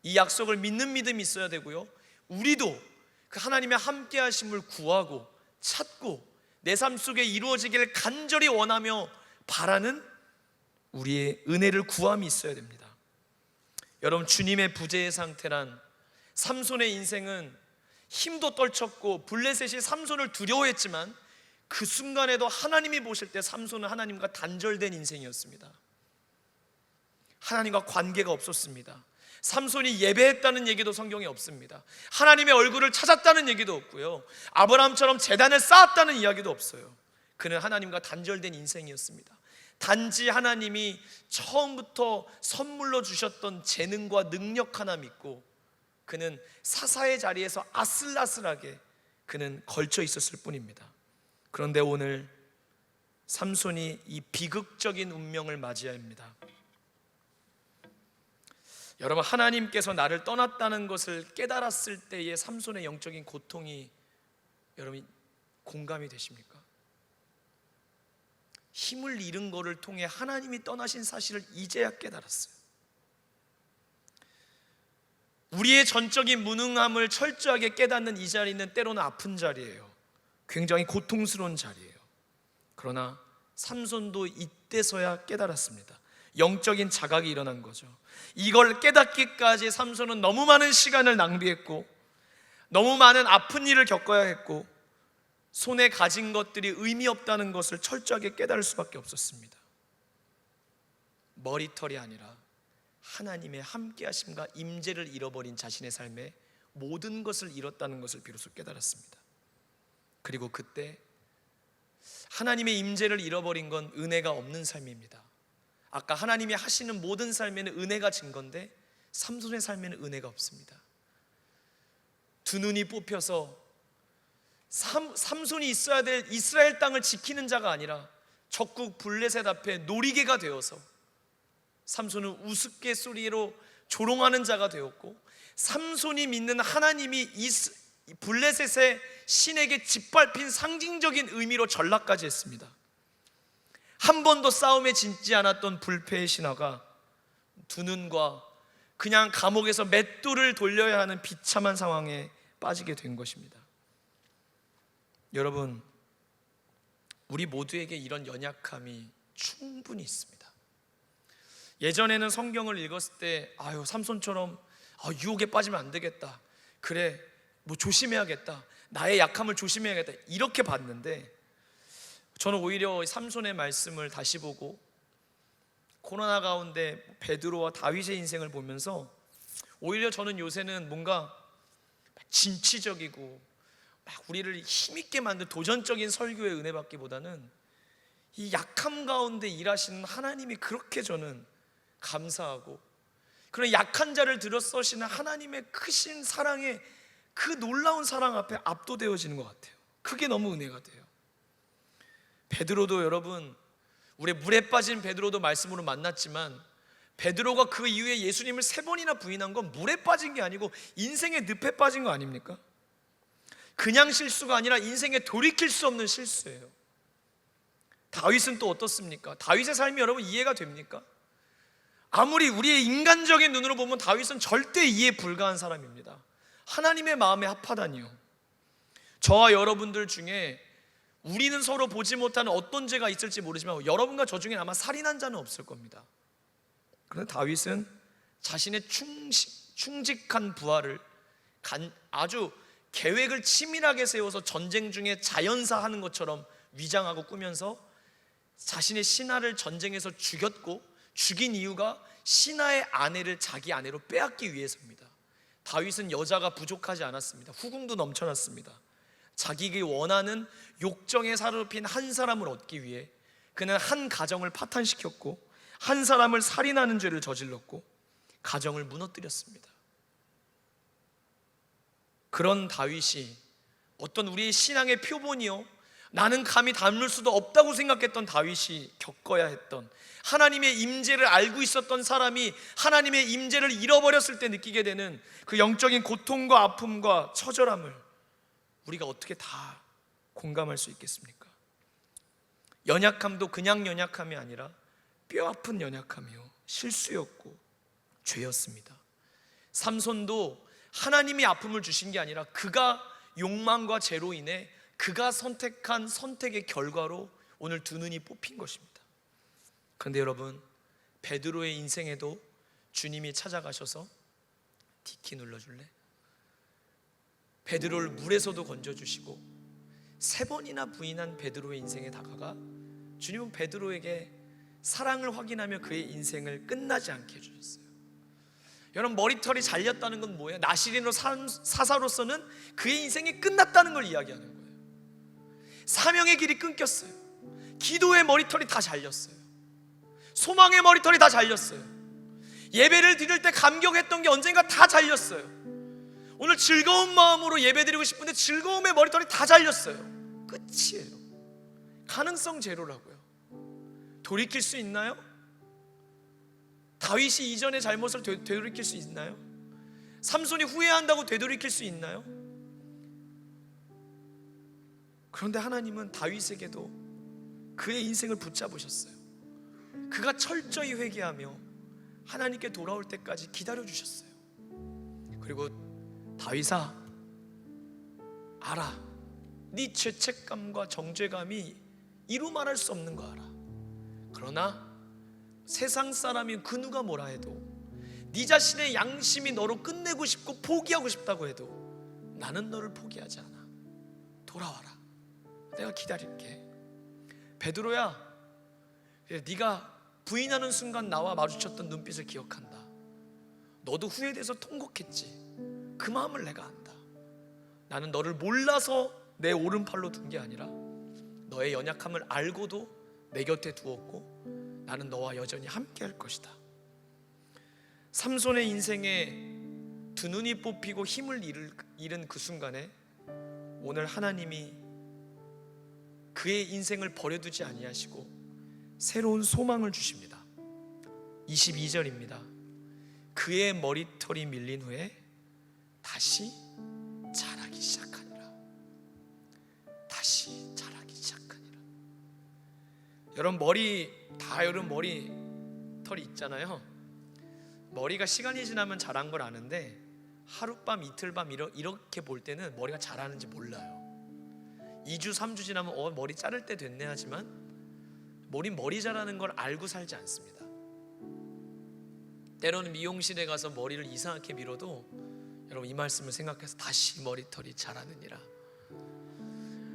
이 약속을 믿는 믿음이 있어야 되고요, 우리도 그 하나님의 함께 하심을 구하고 찾고 내 삶 속에 이루어지기를 간절히 원하며 바라는 우리의 은혜를 구함이 있어야 됩니다. 여러분, 주님의 부재의 상태란, 삼손의 인생은 힘도 떨쳤고 블레셋이 삼손을 두려워했지만 그 순간에도 하나님이 보실 때 삼손은 하나님과 단절된 인생이었습니다. 하나님과 관계가 없었습니다. 삼손이 예배했다는 얘기도 성경에 없습니다. 하나님의 얼굴을 찾았다는 얘기도 없고요, 아브라함처럼 제단을 쌓았다는 이야기도 없어요. 그는 하나님과 단절된 인생이었습니다. 단지 하나님이 처음부터 선물로 주셨던 재능과 능력 하나 믿고 그는 사사의 자리에서 아슬아슬하게 그는 걸쳐 있었을 뿐입니다. 그런데 오늘 삼손이 이 비극적인 운명을 맞이해야 합니다. 여러분, 하나님께서 나를 떠났다는 것을 깨달았을 때의 삼손의 영적인 고통이 여러분 공감이 되십니까? 힘을 잃은 것을 통해 하나님이 떠나신 사실을 이제야 깨달았어요. 우리의 전적인 무능함을 철저하게 깨닫는 이 자리는 때로는 아픈 자리예요. 굉장히 고통스러운 자리예요. 그러나 삼손도 이때서야 깨달았습니다. 영적인 자각이 일어난 거죠. 이걸 깨닫기까지 삼손은 너무 많은 시간을 낭비했고 너무 많은 아픈 일을 겪어야 했고 손에 가진 것들이 의미 없다는 것을 철저하게 깨달을 수밖에 없었습니다. 머리털이 아니라 하나님의 함께하심과 임재를 잃어버린 자신의 삶에 모든 것을 잃었다는 것을 비로소 깨달았습니다. 그리고 그때 하나님의 임재를 잃어버린 건 은혜가 없는 삶입니다. 아까 하나님이 하시는 모든 삶에는 은혜가 진 건데 삼손의 삶에는 은혜가 없습니다. 두 눈이 뽑혀서 삼손이 있어야 될 이스라엘 땅을 지키는 자가 아니라 적국 블레셋 앞에 놀이개가 되어서 삼손은 우스갯소리로 조롱하는 자가 되었고, 삼손이 믿는 하나님이 블레셋의 신에게 짓밟힌 상징적인 의미로 전락까지 했습니다. 한 번도 싸움에 지지 않았던 불패의 신하가 두 눈과 그냥 감옥에서 맷돌을 돌려야 하는 비참한 상황에 빠지게 된 것입니다. 여러분, 우리 모두에게 이런 연약함이 충분히 있습니다. 예전에는 성경을 읽었을 때 삼손처럼 유혹에 빠지면 안 되겠다, 그래 조심해야겠다, 나의 약함을 조심해야겠다, 이렇게 봤는데 저는 오히려 삼손의 말씀을 다시 보고 코로나 가운데 베드로와 다윗의 인생을 보면서 오히려 저는 요새는 뭔가 진취적이고 우리를 힘있게 만든 도전적인 설교의 은혜 받기보다는 이 약함 가운데 일하시는 하나님이 그렇게 저는 감사하고, 그런 약한 자를 들여 써시는 하나님의 크신 사랑에, 그 놀라운 사랑 앞에 압도되어지는 것 같아요. 그게 너무 은혜가 돼요. 베드로도 여러분, 우리 물에 빠진 베드로도 말씀으로 만났지만 베드로가 그 이후에 예수님을 3번이나 부인한 건 물에 빠진 게 아니고 인생의 늪에 빠진 거 아닙니까? 그냥 실수가 아니라 인생에 돌이킬 수 없는 실수예요. 다윗은 또 어떻습니까? 다윗의 삶이 여러분 이해가 됩니까? 아무리 우리의 인간적인 눈으로 보면 다윗은 절대 이해 불가한 사람입니다. 하나님의 마음에 합하다니요. 저와 여러분들 중에 우리는 서로 보지 못하는 어떤 죄가 있을지 모르지만 여러분과 저 중에 아마 살인한 자는 없을 겁니다. 그런데 다윗은 자신의 충직한 부하를 아주 계획을 치밀하게 세워서 전쟁 중에 자연사 하는 것처럼 위장하고 꾸면서 자신의 신하를 전쟁에서 죽였고, 죽인 이유가 신하의 아내를 자기 아내로 빼앗기 위해서입니다. 다윗은 여자가 부족하지 않았습니다. 후궁도 넘쳐났습니다. 자기가 원하는 욕정에 사로잡힌 한 사람을 얻기 위해 그는 한 가정을 파탄시켰고 한 사람을 살인하는 죄를 저질렀고 가정을 무너뜨렸습니다. 그런 다윗이 어떤 우리의 신앙의 표본이요, 나는 감히 닮을 수도 없다고 생각했던 다윗이 겪어야 했던, 하나님의 임재를 알고 있었던 사람이 하나님의 임재를 잃어버렸을 때 느끼게 되는 그 영적인 고통과 아픔과 처절함을 우리가 어떻게 다 공감할 수 있겠습니까? 연약함도 그냥 연약함이 아니라 뼈아픈 연약함이요, 실수였고 죄였습니다. 삼손도 하나님이 아픔을 주신 게 아니라 그가 욕망과 죄로 인해 그가 선택한 선택의 결과로 오늘 두 눈이 뽑힌 것입니다. 그런데 여러분, 베드로의 인생에도 주님이 찾아가셔서 디키 눌러줄래? 베드로를 물에서도 건져주시고 3번이나 부인한 베드로의 인생에 다가가 주님은 베드로에게 사랑을 확인하며 그의 인생을 끝나지 않게 해주셨어요. 여러분, 머리털이 잘렸다는 건 뭐예요? 나시린으로 사사로서는 그의 인생이 끝났다는 걸 이야기하는 거예요. 사명의 길이 끊겼어요. 기도의 머리털이 다 잘렸어요. 소망의 머리털이 다 잘렸어요. 예배를 드릴 때 감격했던 게 언젠가 다 잘렸어요. 오늘 즐거운 마음으로 예배 드리고 싶은데 즐거움의 머리털이 다 잘렸어요. 끝이에요. 가능성 제로라고요. 돌이킬 수 있나요? 다윗이 이전의 잘못을 되돌이킬 수 있나요? 삼손이 후회한다고 되돌이킬 수 있나요? 그런데 하나님은 다윗에게도 그의 인생을 붙잡으셨어요. 그가 철저히 회개하며 하나님께 돌아올 때까지 기다려주셨어요. 그리고 다윗아, 알아, 네 죄책감과 정죄감이 이루 말할 수 없는 거 알아. 그러나 세상 사람이 그 누가 뭐라 해도, 네 자신의 양심이 너로 끝내고 싶고 포기하고 싶다고 해도 나는 너를 포기하지 않아. 돌아와라. 내가 기다릴게. 베드로야, 네가 부인하는 순간 나와 마주쳤던 눈빛을 기억한다. 너도 후회돼서 통곡했지. 그 마음을 내가 안다. 나는 너를 몰라서 내 오른팔로 둔 게 아니라 너의 연약함을 알고도 내 곁에 두었고 나는 너와 여전히 함께 할 것이다. 삼손의 인생에 두 눈이 뽑히고 힘을 잃은 그 순간에 오늘 하나님이 그의 인생을 버려두지 아니하시고 새로운 소망을 주십니다. 22절입니다. 그의 머리털이 밀린 후에 다시 자라기 시작하니라. 다시 자라기 시작하니라. 여러분, 여러분 머리털이 있잖아요. 머리가 시간이 지나면 자란 걸 아는데 하룻밤 이틀밤 이렇게 볼 때는 머리가 자라는지 몰라요. 2주 3주 지나면 머리 자를 때 됐네 하지만 머리 자라는 걸 알고 살지 않습니다. 때로는 미용실에 가서 머리를 이상하게 밀어도 여러분 이 말씀을 생각해서 다시 머리털이 자라느니라.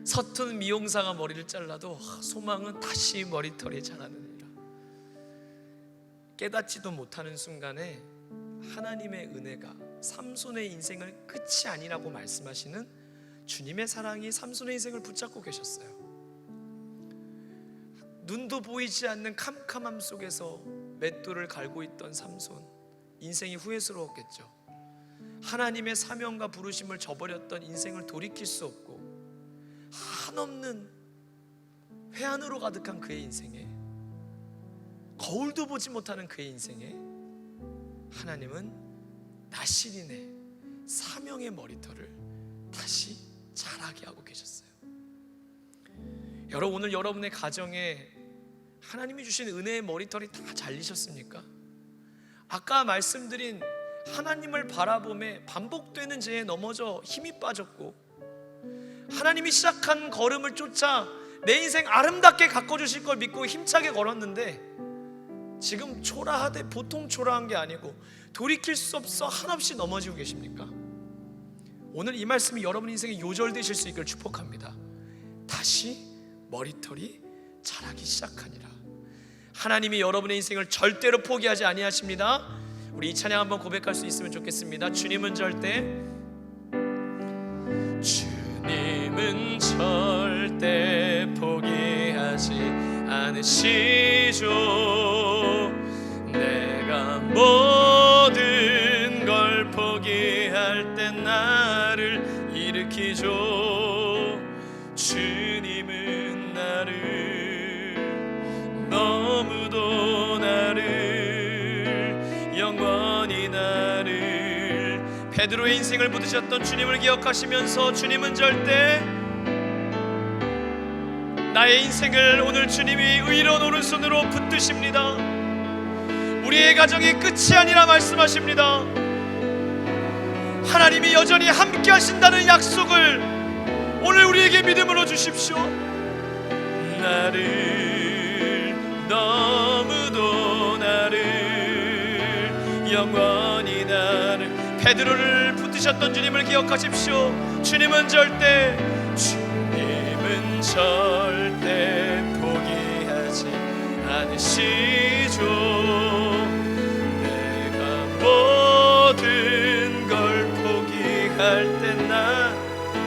서툰 미용사가 머리를 잘라도 소망은 다시 머리털이 자라느니라. 깨닫지도 못하는 순간에 하나님의 은혜가 삼손의 인생을 끝이 아니라고 말씀하시는 주님의 사랑이 삼손의 인생을 붙잡고 계셨어요. 눈도 보이지 않는 캄캄함 속에서 맷돌을 갈고 있던 삼손, 인생이 후회스러웠겠죠. 하나님의 사명과 부르심을 저버렸던 인생을 돌이킬 수 없고 한없는 회한으로 가득한 그의 인생에, 거울도 보지 못하는 그의 인생에 하나님은 나시린의 사명의 머리털을 다시 자라게 하고 계셨어요. 여러분, 오늘 여러분의 가정에 하나님이 주신 은혜의 머리털이 다 잘리셨습니까? 아까 말씀드린 하나님을 바라보며 반복되는 죄에 넘어져 힘이 빠졌고 하나님이 시작한 걸음을 쫓아 내 인생 아름답게 가꿔주실 걸 믿고 힘차게 걸었는데 지금 초라하되 보통 초라한 게 아니고 돌이킬 수 없어 한없이 넘어지고 계십니까? 오늘 이 말씀이 여러분 인생에 요절되실 수 있기를 축복합니다. 다시 머리털이 자라기 시작하니라. 하나님이 여러분의 인생을 절대로 포기하지 아니하십니다. 우리 이 찬양 한번 고백할 수 있으면 좋겠습니다. 주님은 절대 포기하지 않으시죠. 내가 모든 걸 포기할 때 나를 일으키죠. 주님은 나를, 너무도 나를, 영원히 나를, 베드로의 인생을 부르셨던 주님을 기억하시면서 주님은 절대 나의 인생을 오늘 주님이 의로운 오른손으로 붙드십니다. 우리의 가정이 끝이 아니라 말씀하십니다. 하나님이 여전히 함께 하신다는 약속을 오늘 우리에게 믿음으로 주십시오. 나를, 너무도 나를, 영원히 나를, 베드로를 붙드셨던 주님을 기억하십시오. 주님은 절대 포기하지 않으시죠. 내가 모든 걸 포기할 때 나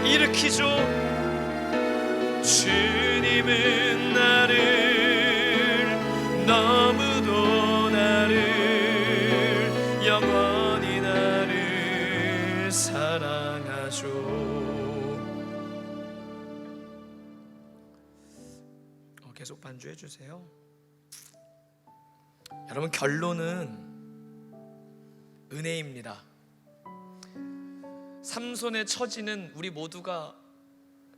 일으키죠. 주님은 나를, 너무도 나를, 영원히 나를 사랑하죠. 계속 반주해 주세요. 여러분, 결론은 은혜입니다. 삼손의 처지는 우리 모두가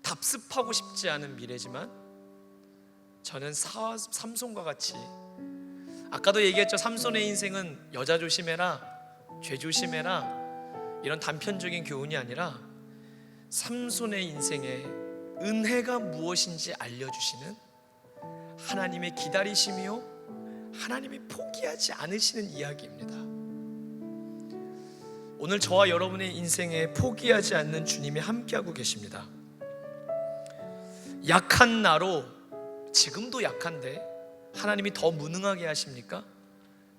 답습하고 싶지 않은 미래지만 저는 삼손과 같이, 아까도 얘기했죠. 삼손의 인생은 여자 조심해라, 죄 조심해라, 이런 단편적인 교훈이 아니라 삼손의 인생에 은혜가 무엇인지 알려주시는 하나님의 기다리심이요, 하나님이 포기하지 않으시는 이야기입니다. 오늘 저와 여러분의 인생에 포기하지 않는 주님이 함께하고 계십니다. 약한 나로, 지금도 약한데 하나님이 더 무능하게 하십니까?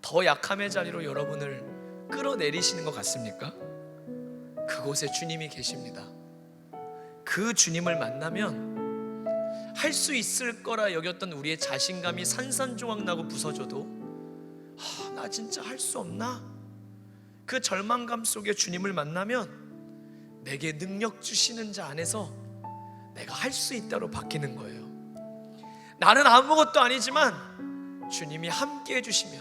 더 약함의 자리로 여러분을 끌어내리시는 것 같습니까? 그곳에 주님이 계십니다. 그 주님을 만나면 할 수 있을 거라 여겼던 우리의 자신감이 산산조각나고 부서져도 나 진짜 할 수 없나? 그 절망감 속에 주님을 만나면 내게 능력 주시는 자 안에서 내가 할 수 있다로 바뀌는 거예요. 나는 아무것도 아니지만 주님이 함께 해주시면,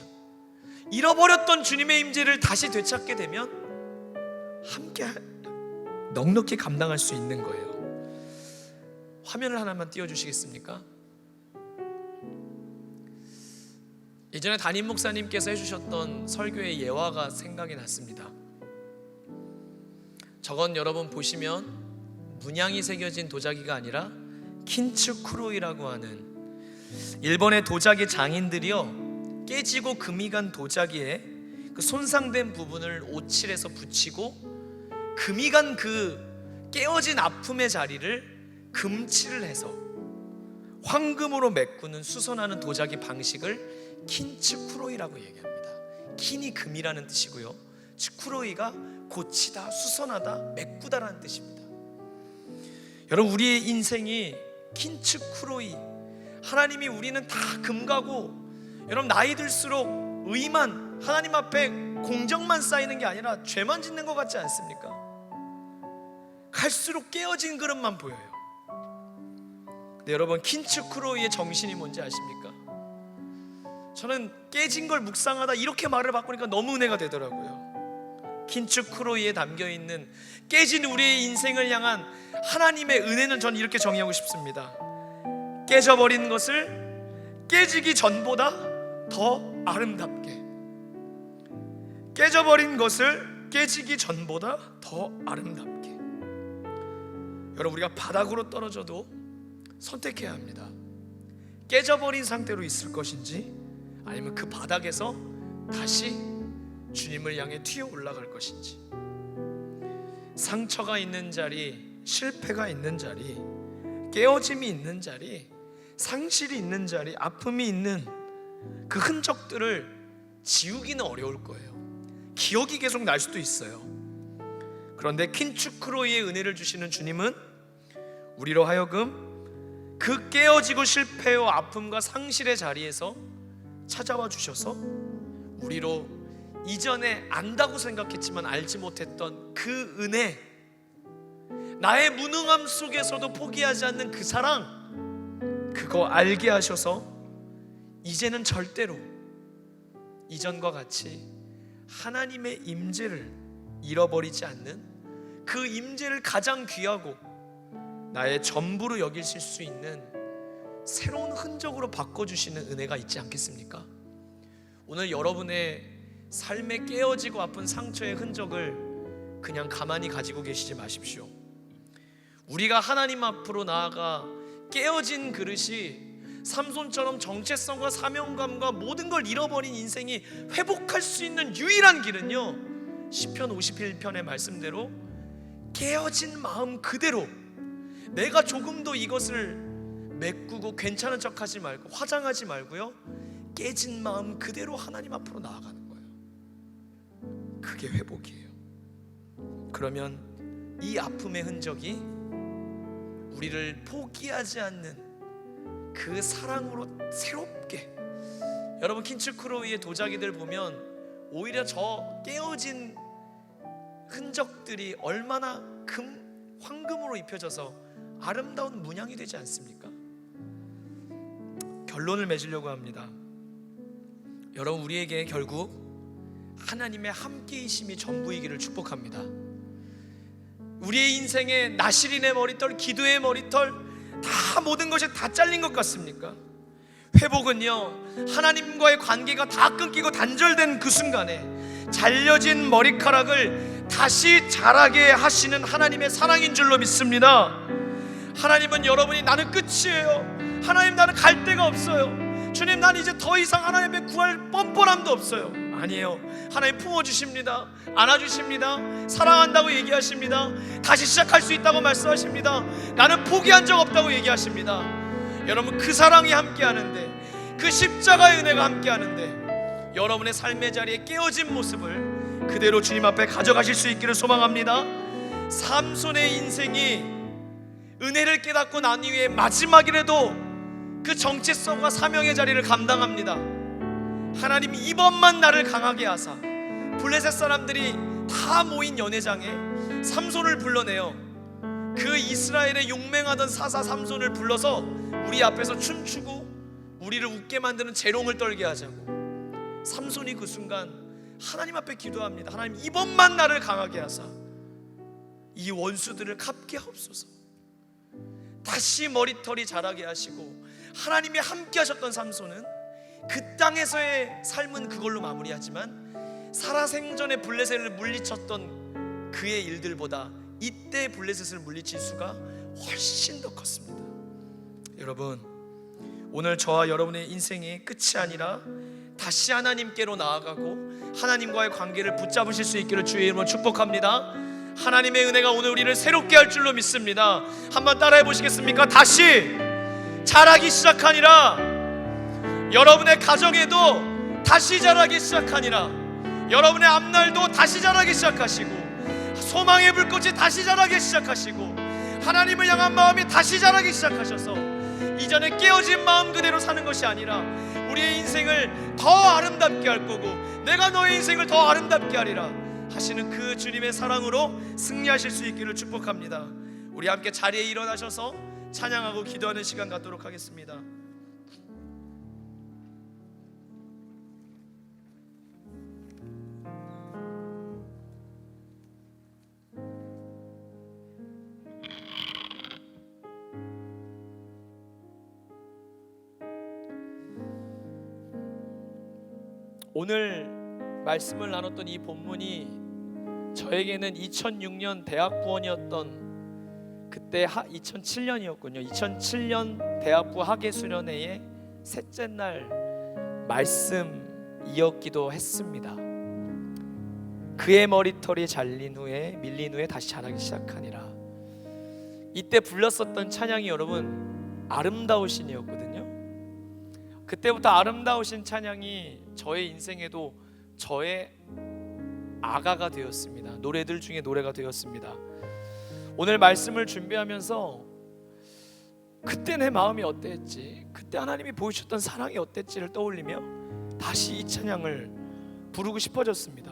잃어버렸던 주님의 임재를 다시 되찾게 되면 함께 넉넉히 감당할 수 있는 거예요. 화면을 하나만 띄워주시겠습니까? 예전에 담임 목사님께서 해주셨던 설교의 예화가 생각이 났습니다. 저건 여러분 보시면 문양이 새겨진 도자기가 아니라 킨츠쿠로이라고 하는 일본의 도자기 장인들이요, 깨지고 금이 간 도자기에 그 손상된 부분을 오칠해서 붙이고 금이 간 그 깨어진 아픔의 자리를 금칠을 해서 황금으로 메꾸는, 수선하는 도자기 방식을 킨츠쿠로이라고 얘기합니다. 킨이 금이라는 뜻이고요, 츠쿠로이가 고치다, 수선하다, 메꾸다라는 뜻입니다. 여러분, 우리의 인생이 킨츠쿠로이, 하나님이 우리는 다 금가고, 여러분 나이 들수록 의만, 하나님 앞에 공정만 쌓이는 게 아니라 죄만 짓는 것 같지 않습니까? 갈수록 깨어진 그릇만 보여요. 근데 여러분, 킨츠쿠로이의 정신이 뭔지 아십니까? 저는 깨진 걸 묵상하다 이렇게 말을 바꾸니까 너무 은혜가 되더라고요. 킨츠쿠로이에 담겨있는 깨진 우리의 인생을 향한 하나님의 은혜는 저는 이렇게 정의하고 싶습니다. 깨져버린 것을 깨지기 전보다 더 아름답게, 깨져버린 것을 깨지기 전보다 더 아름답게. 여러분, 우리가 바닥으로 떨어져도 선택해야 합니다. 깨져버린 상태로 있을 것인지, 아니면 그 바닥에서 다시 주님을 향해 튀어 올라갈 것인지. 상처가 있는 자리, 실패가 있는 자리, 깨어짐이 있는 자리, 상실이 있는 자리, 아픔이 있는 그 흔적들을 지우기는 어려울 거예요. 기억이 계속 날 수도 있어요. 그런데 킨추크로이의 은혜를 주시는 주님은 우리로 하여금 그 깨어지고 실패와 아픔과 상실의 자리에서 찾아와 주셔서 우리로 이전에 안다고 생각했지만 알지 못했던 그 은혜, 나의 무능함 속에서도 포기하지 않는 그 사랑, 그거 알게 하셔서 이제는 절대로 이전과 같이 하나님의 임재를 잃어버리지 않는, 그 임재를 가장 귀하고 나의 전부로 여기실 수 있는 새로운 흔적으로 바꿔주시는 은혜가 있지 않겠습니까? 오늘 여러분의 삶에 깨어지고 아픈 상처의 흔적을 그냥 가만히 가지고 계시지 마십시오. 우리가 하나님 앞으로 나아가 깨어진 그릇이 삼손처럼 정체성과 사명감과 모든 걸 잃어버린 인생이 회복할 수 있는 유일한 길은요, 시편 51편의 말씀대로 깨어진 마음 그대로, 내가 조금도 이것을 메꾸고 괜찮은 척하지 말고 화장하지 말고요, 깨진 마음 그대로 하나님 앞으로 나아가는 거예요. 그게 회복이에요. 그러면 이 아픔의 흔적이 우리를 포기하지 않는 그 사랑으로 새롭게, 여러분 킨추크로이의 도자기들 보면 오히려 저 깨어진 흔적들이 얼마나 황금으로 입혀져서 아름다운 문양이 되지 않습니까? 결론을 맺으려고 합니다. 여러분, 우리에게 결국 하나님의 함께이심이 전부이기를 축복합니다. 우리의 인생에 나시린의 머리털, 기도의 머리털 다 모든 것이 다 잘린 것 같습니까? 회복은요, 하나님과의 관계가 다 끊기고 단절된 그 순간에 잘려진 머리카락을 다시 자라게 하시는 하나님의 사랑인 줄로 믿습니다. 하나님은 여러분이 나는 끝이에요, 하나님 나는 갈 데가 없어요, 주님 난 이제 더 이상 하나님의 구할 뻔뻔함도 없어요, 아니에요. 하나님 품어주십니다, 안아주십니다, 사랑한다고 얘기하십니다, 다시 시작할 수 있다고 말씀하십니다, 나는 포기한 적 없다고 얘기하십니다. 여러분, 그 사랑이 함께하는데, 그 십자가의 은혜가 함께하는데 여러분의 삶의 자리에 깨어진 모습을 그대로 주님 앞에 가져가실 수 있기를 소망합니다. 삼손의 인생이 은혜를 깨닫고 난 이후에 마지막이라도 그 정체성과 사명의 자리를 감당합니다. 하나님 이번만 나를 강하게 하사, 블레셋 사람들이 다 모인 연회장에 삼손을 불러내요. 그 이스라엘의 용맹하던 사사 삼손을 불러서 우리 앞에서 춤추고 우리를 웃게 만드는 재롱을 떨게 하자고. 삼손이 그 순간 하나님 앞에 기도합니다. 하나님 이번만 나를 강하게 하사 이 원수들을 갚게 하옵소서. 다시 머리털이 자라게 하시고 하나님이 함께 하셨던 삼손은 그 땅에서의 삶은 그걸로 마무리하지만 살아생전에 블레셋을 물리쳤던 그의 일들보다 이때 블레셋을 물리칠 수가 훨씬 더 컸습니다. 여러분, 오늘 저와 여러분의 인생이 끝이 아니라 다시 하나님께로 나아가고 하나님과의 관계를 붙잡으실 수 있기를 주의 이름으로 축복합니다. 하나님의 은혜가 오늘 우리를 새롭게 할 줄로 믿습니다. 한번 따라해 보시겠습니까? 다시 자라기 시작하니라. 여러분의 가정에도 다시 자라기 시작하니라. 여러분의 앞날도 다시 자라기 시작하시고 소망의 불꽃이 다시 자라기 시작하시고 하나님을 향한 마음이 다시 자라기 시작하셔서 이전에 깨어진 마음 그대로 사는 것이 아니라 우리의 인생을 더 아름답게 할 거고 내가 너의 인생을 더 아름답게 하리라 하시는 그 주님의 사랑으로 승리하실 수 있기를 축복합니다. 우리 함께 자리에 일어나셔서 찬양하고 기도하는 시간 갖도록 하겠습니다. 오늘 말씀을 나눴던 이 본문이 저에게는 2006년 대학부원이었던 그때 2007년이었군요. 2007년 대학부 학예수련회의 셋째 날 말씀이었기도 했습니다. 그의 머리털이 잘린 후에 밀린 후에 다시 자라기 시작하니라. 이때 불렀었던 찬양이 여러분 아름다우신이었거든요. 그때부터 아름다우신 찬양이 저의 인생에도 저의 아가가 되었습니다. 노래들 중에 노래가 되었습니다. 오늘 말씀을 준비하면서 그때 내 마음이 어땠지, 그때 하나님이 보여주셨던 사랑이 어땠지를 떠올리며 다시 이 찬양을 부르고 싶어졌습니다.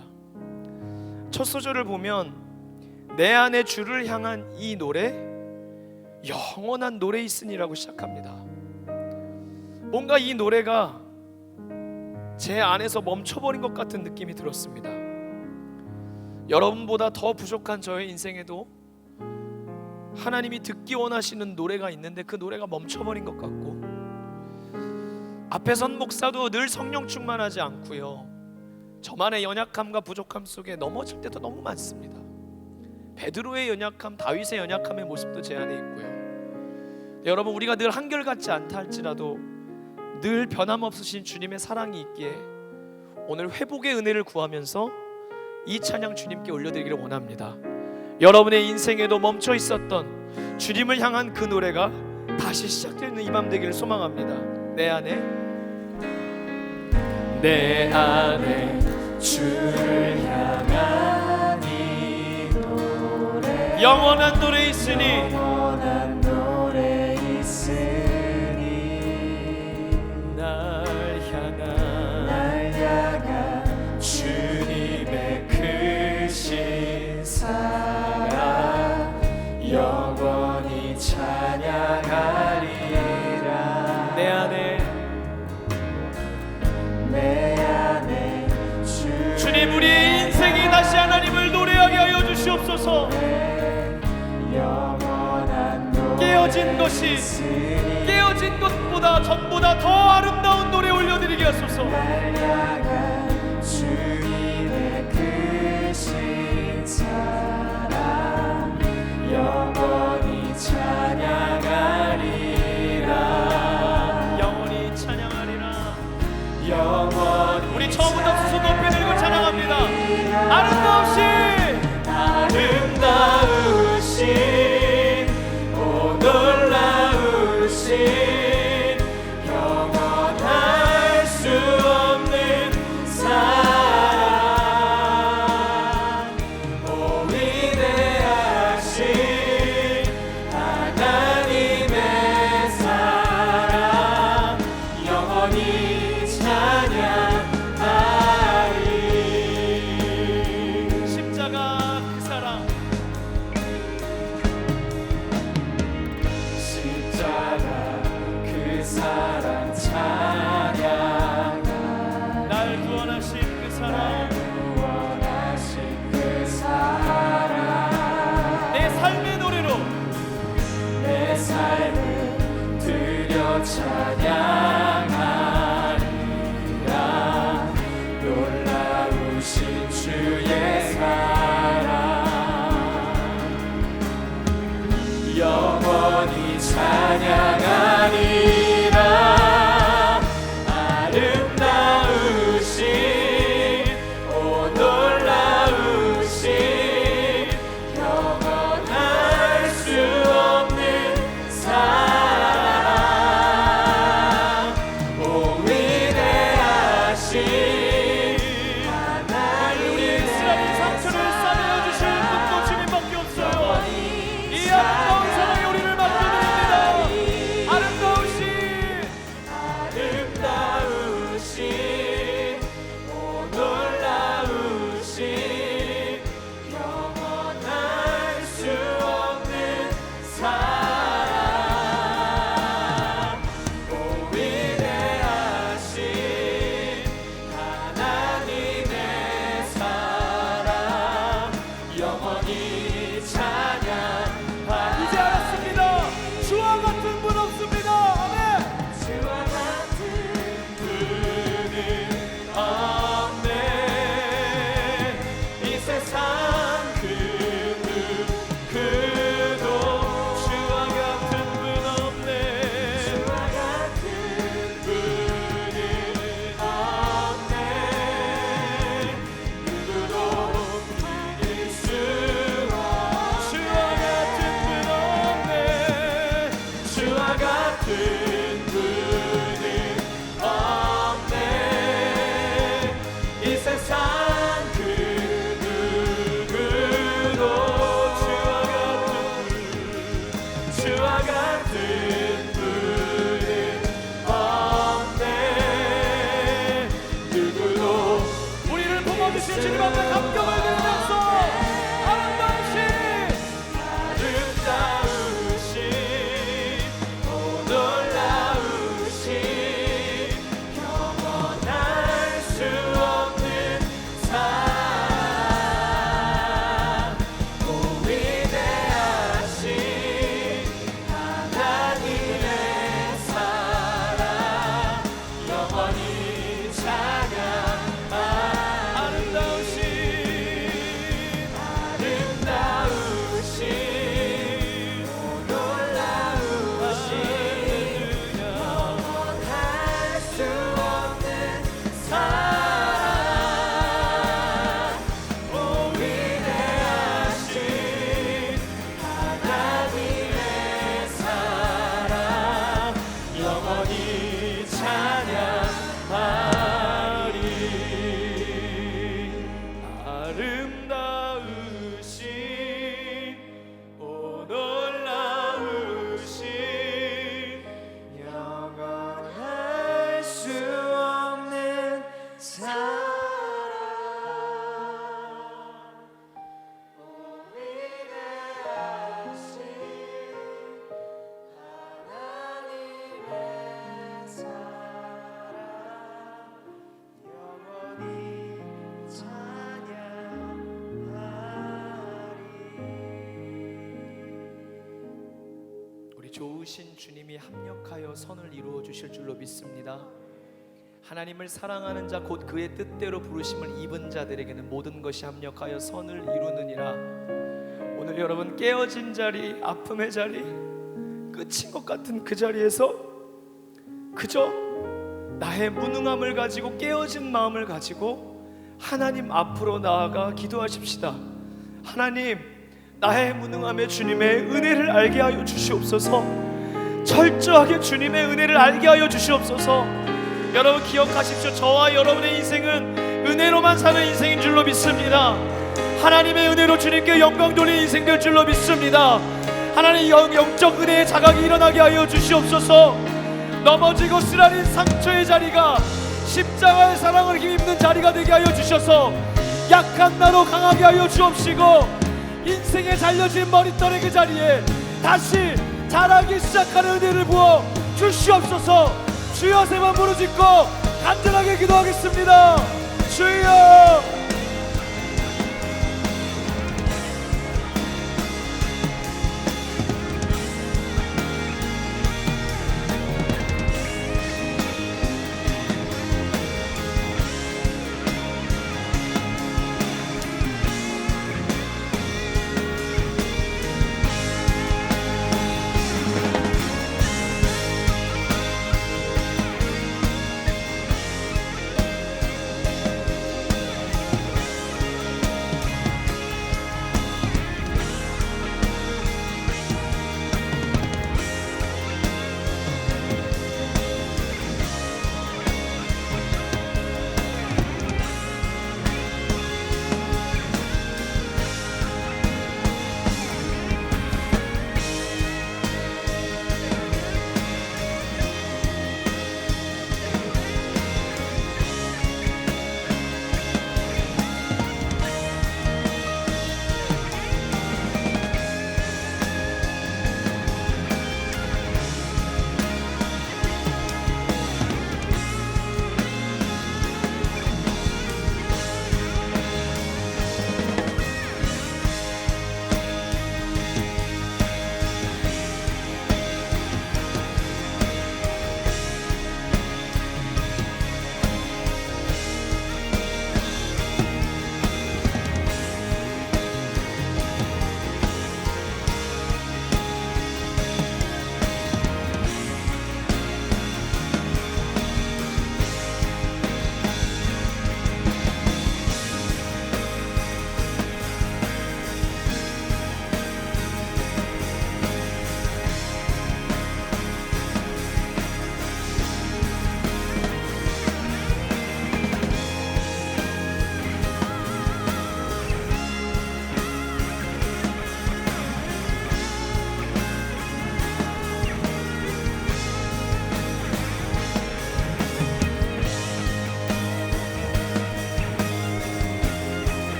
첫 소절을 보면 내 안에 주를 향한 이 노래, 영원한 노래 있으니라고 시작합니다. 뭔가 이 노래가 제 안에서 멈춰버린 것 같은 느낌이 들었습니다. 여러분보다 더 부족한 저의 인생에도 하나님이 듣기 원하시는 노래가 있는데 그 노래가 멈춰버린 것 같고, 앞에 선 목사도 늘 성령 충만하지 않고요, 저만의 연약함과 부족함 속에 넘어질 때도 너무 많습니다. 베드로의 연약함, 다윗의 연약함의 모습도 제 안에 있고요. 여러분, 우리가 늘 한결같지 않다 할지라도 늘 변함없으신 주님의 사랑이 있기에 오늘 회복의 은혜를 구하면서 이 찬양 주님께 올려드리기를 원합니다. 여러분의 인생에도 멈춰 있었던 주님을 향한 그 노래가 다시 시작되는 이 밤 되기를 소망합니다. 내 안에 주를 향한 이 노래, 영원한 노래 있으니, 영원한 노래 있으니, 날 향한 주님의 크신 사랑 영원히 찬양하리라. 내 안에 주님, 우리의 인생이 다시 하나님을 노래하게 하여 주시옵소서. 깨어진 것이 깨어진 것보다 전보다 더 아름다운 노래 올려드리게 하소서. 주님의 크신 사랑 영원히 찬양하리라. 영원히 찬양하리라. 영원히. 우리 처음부터 두 손 높이 들고 찬양합니다. 아름다우신 오 놀라우신 영원할 수 없는 사랑, 오 위대하신 하나님의 사랑 영원히 찬양하리. 십자가 그 사랑, 십자가 그 사랑 찬양하. 날 구원하신 그 사랑, 구원하신 그 사랑, 내 삶의 노래로 내 삶을 드려 찬양하리라. 놀라우신 주의 사랑 영원히 찬양하리라. 아름다우신 우리 좋으신 주님이 합력하여 선을 이루어 주실 줄로 믿습니다. 하나님을 사랑하는 자 곧 그의 뜻대로 부르심을 입은 자들에게는 모든 것이 합력하여 선을 이루느니라. 오늘 여러분 깨어진 자리, 아픔의 자리, 끝인 것 같은 그 자리에서 그저 나의 무능함을 가지고 깨어진 마음을 가지고 하나님 앞으로 나아가 기도하십시다. 하나님, 나의 무능함에 주님의 은혜를 알게 하여 주시옵소서. 철저하게 주님의 은혜를 알게 하여 주시옵소서. 여러분 기억하십시오. 저와 여러분의 인생은 은혜로만 사는 인생인 줄로 믿습니다. 하나님의 은혜로 주님께 영광 돌리는 인생 될 줄로 믿습니다. 하나님 영적 은혜의 자각이 일어나게 하여 주시옵소서. 넘어지고 쓰라린 상처의 자리가 십자가의 사랑을 힘입는 자리가 되게 하여 주셔서 약한 나로 강하게 하여 주옵시고, 인생에 잘려진 머리털의 그 자리에 다시 자라기 시작하는 은혜를 부어 주시옵소서. 주여 세 번 부르짖고 간절하게 기도하겠습니다. 주여.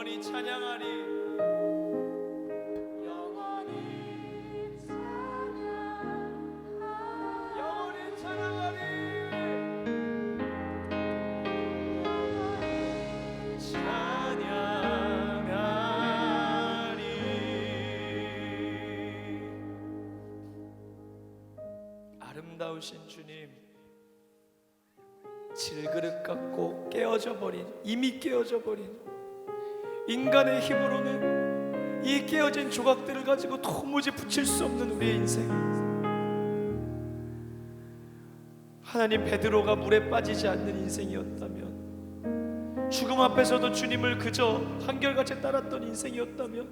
영원히 찬양하리. 영원히 찬양하리. 아름다우신 주님, 질그릇 같고 깨어져 버린, 이미 깨어져 버린 인간의 힘으로는 이 깨어진 조각들을 가지고 도무지 붙일 수 없는 우리의 인생. 하나님, 베드로가 물에 빠지지 않는 인생이었다면, 죽음 앞에서도 주님을 그저 한결같이 따랐던 인생이었다면,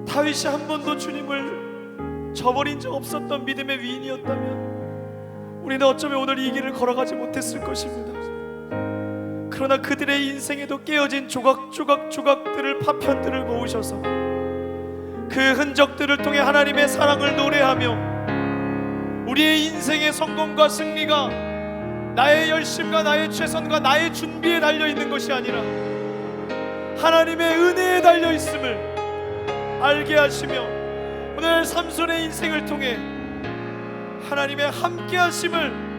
다윗이 한 번도 주님을 저버린 적 없었던 믿음의 위인이었다면, 우리는 어쩌면 오늘 이 길을 걸어가지 못했을 것입니다. 그러나 그들의 인생에도 깨어진 조각들을, 파편들을 모으셔서 그 흔적들을 통해 하나님의 사랑을 노래하며, 우리의 인생의 성공과 승리가 나의 열심과 나의 최선과 나의 준비에 달려있는 것이 아니라 하나님의 은혜에 달려있음을 알게 하시며, 오늘 삼손의 인생을 통해 하나님의 함께 하심을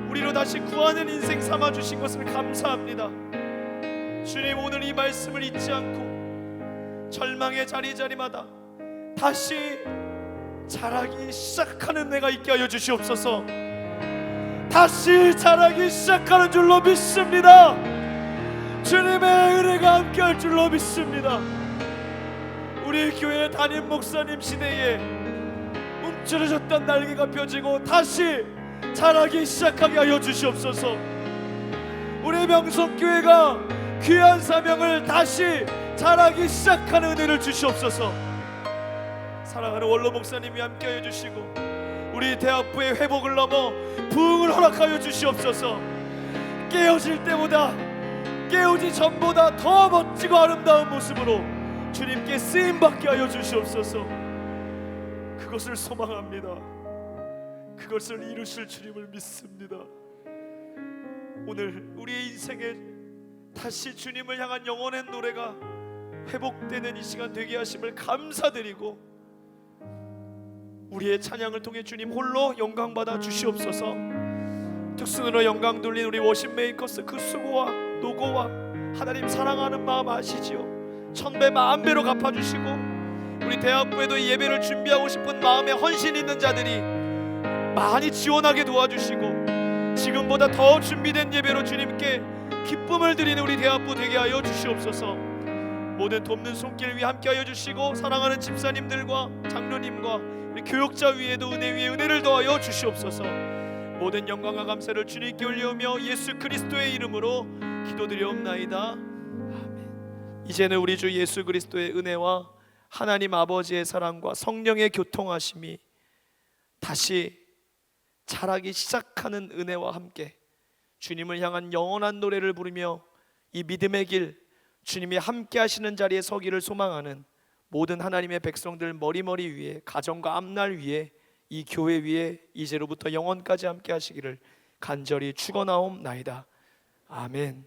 우리로 다시 구하는 인생 삼아주신 것을 감사합니다. 주님, 오늘 이 말씀을 잊지 않고 절망의 자리자리마다 다시 자라기 시작하는 내가 있게 하여 주시옵소서. 다시 자라기 시작하는 줄로 믿습니다. 주님의 은혜가 함께할 줄로 믿습니다. 우리 교회 담임 목사님 시대에 움츠러졌던 날개가 펴지고 다시 자라기 시작하게 하여 주시옵소서. 우리 명성교회가 귀한 사명을 다시 자라기 시작하는 은혜를 주시옵소서. 사랑하는 원로 목사님이 함께하여 주시고 우리 대학부의 회복을 넘어 부흥을 허락하여 주시옵소서. 깨어질 때보다, 깨우기 전보다 더 멋지고 아름다운 모습으로 주님께 쓰임받게 하여 주시옵소서. 그것을 소망합니다. 그것을 이루실 주님을 믿습니다. 오늘 우리의 인생에 다시 주님을 향한 영혼의 노래가 회복되는 이 시간 되게 하심을 감사드리고, 우리의 찬양을 통해 주님 홀로 영광받아 주시옵소서. 특순으로 영광 돌린 우리 워십 메이커스 그 수고와 노고와 하나님 사랑하는 마음 아시지요? 천배 만배로 갚아주시고, 우리 대학부에도 이 예배를 준비하고 싶은 마음에 헌신 있는 자들이 많이 지원하게 도와주시고, 지금보다 더 준비된 예배로 주님께 기쁨을 드리는 우리 대학부 되게 하여 주시옵소서. 모든 돕는 손길 위에 함께 하여 주시고, 사랑하는 집사님들과 장로님과 우리 교육자 위에도 은혜 위에 은혜를 더하여 주시옵소서. 모든 영광과 감사를 주님께 올려오며 예수 그리스도의 이름으로 기도드리옵나이다. 아멘. 이제는 우리 주 예수 그리스도의 은혜와 하나님 아버지의 사랑과 성령의 교통하심이 다시 자라기 시작하는 은혜와 함께 주님을 향한 영원한 노래를 부르며 이 믿음의 길, 주님이 함께 하시는 자리에 서기를 소망하는 모든 하나님의 백성들 머리머리 위에, 가정과 앞날 위에, 이 교회 위에 이제로부터 영원까지 함께 하시기를 간절히 축원하옵나이다. 아멘.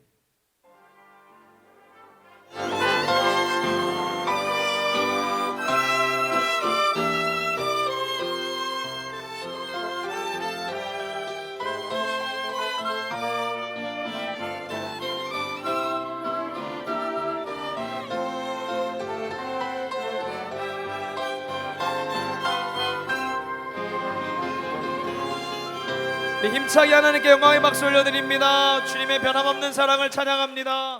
힘차게 하나님께 영광의 박수 올려드립니다. 주님의 변함없는 사랑을 찬양합니다.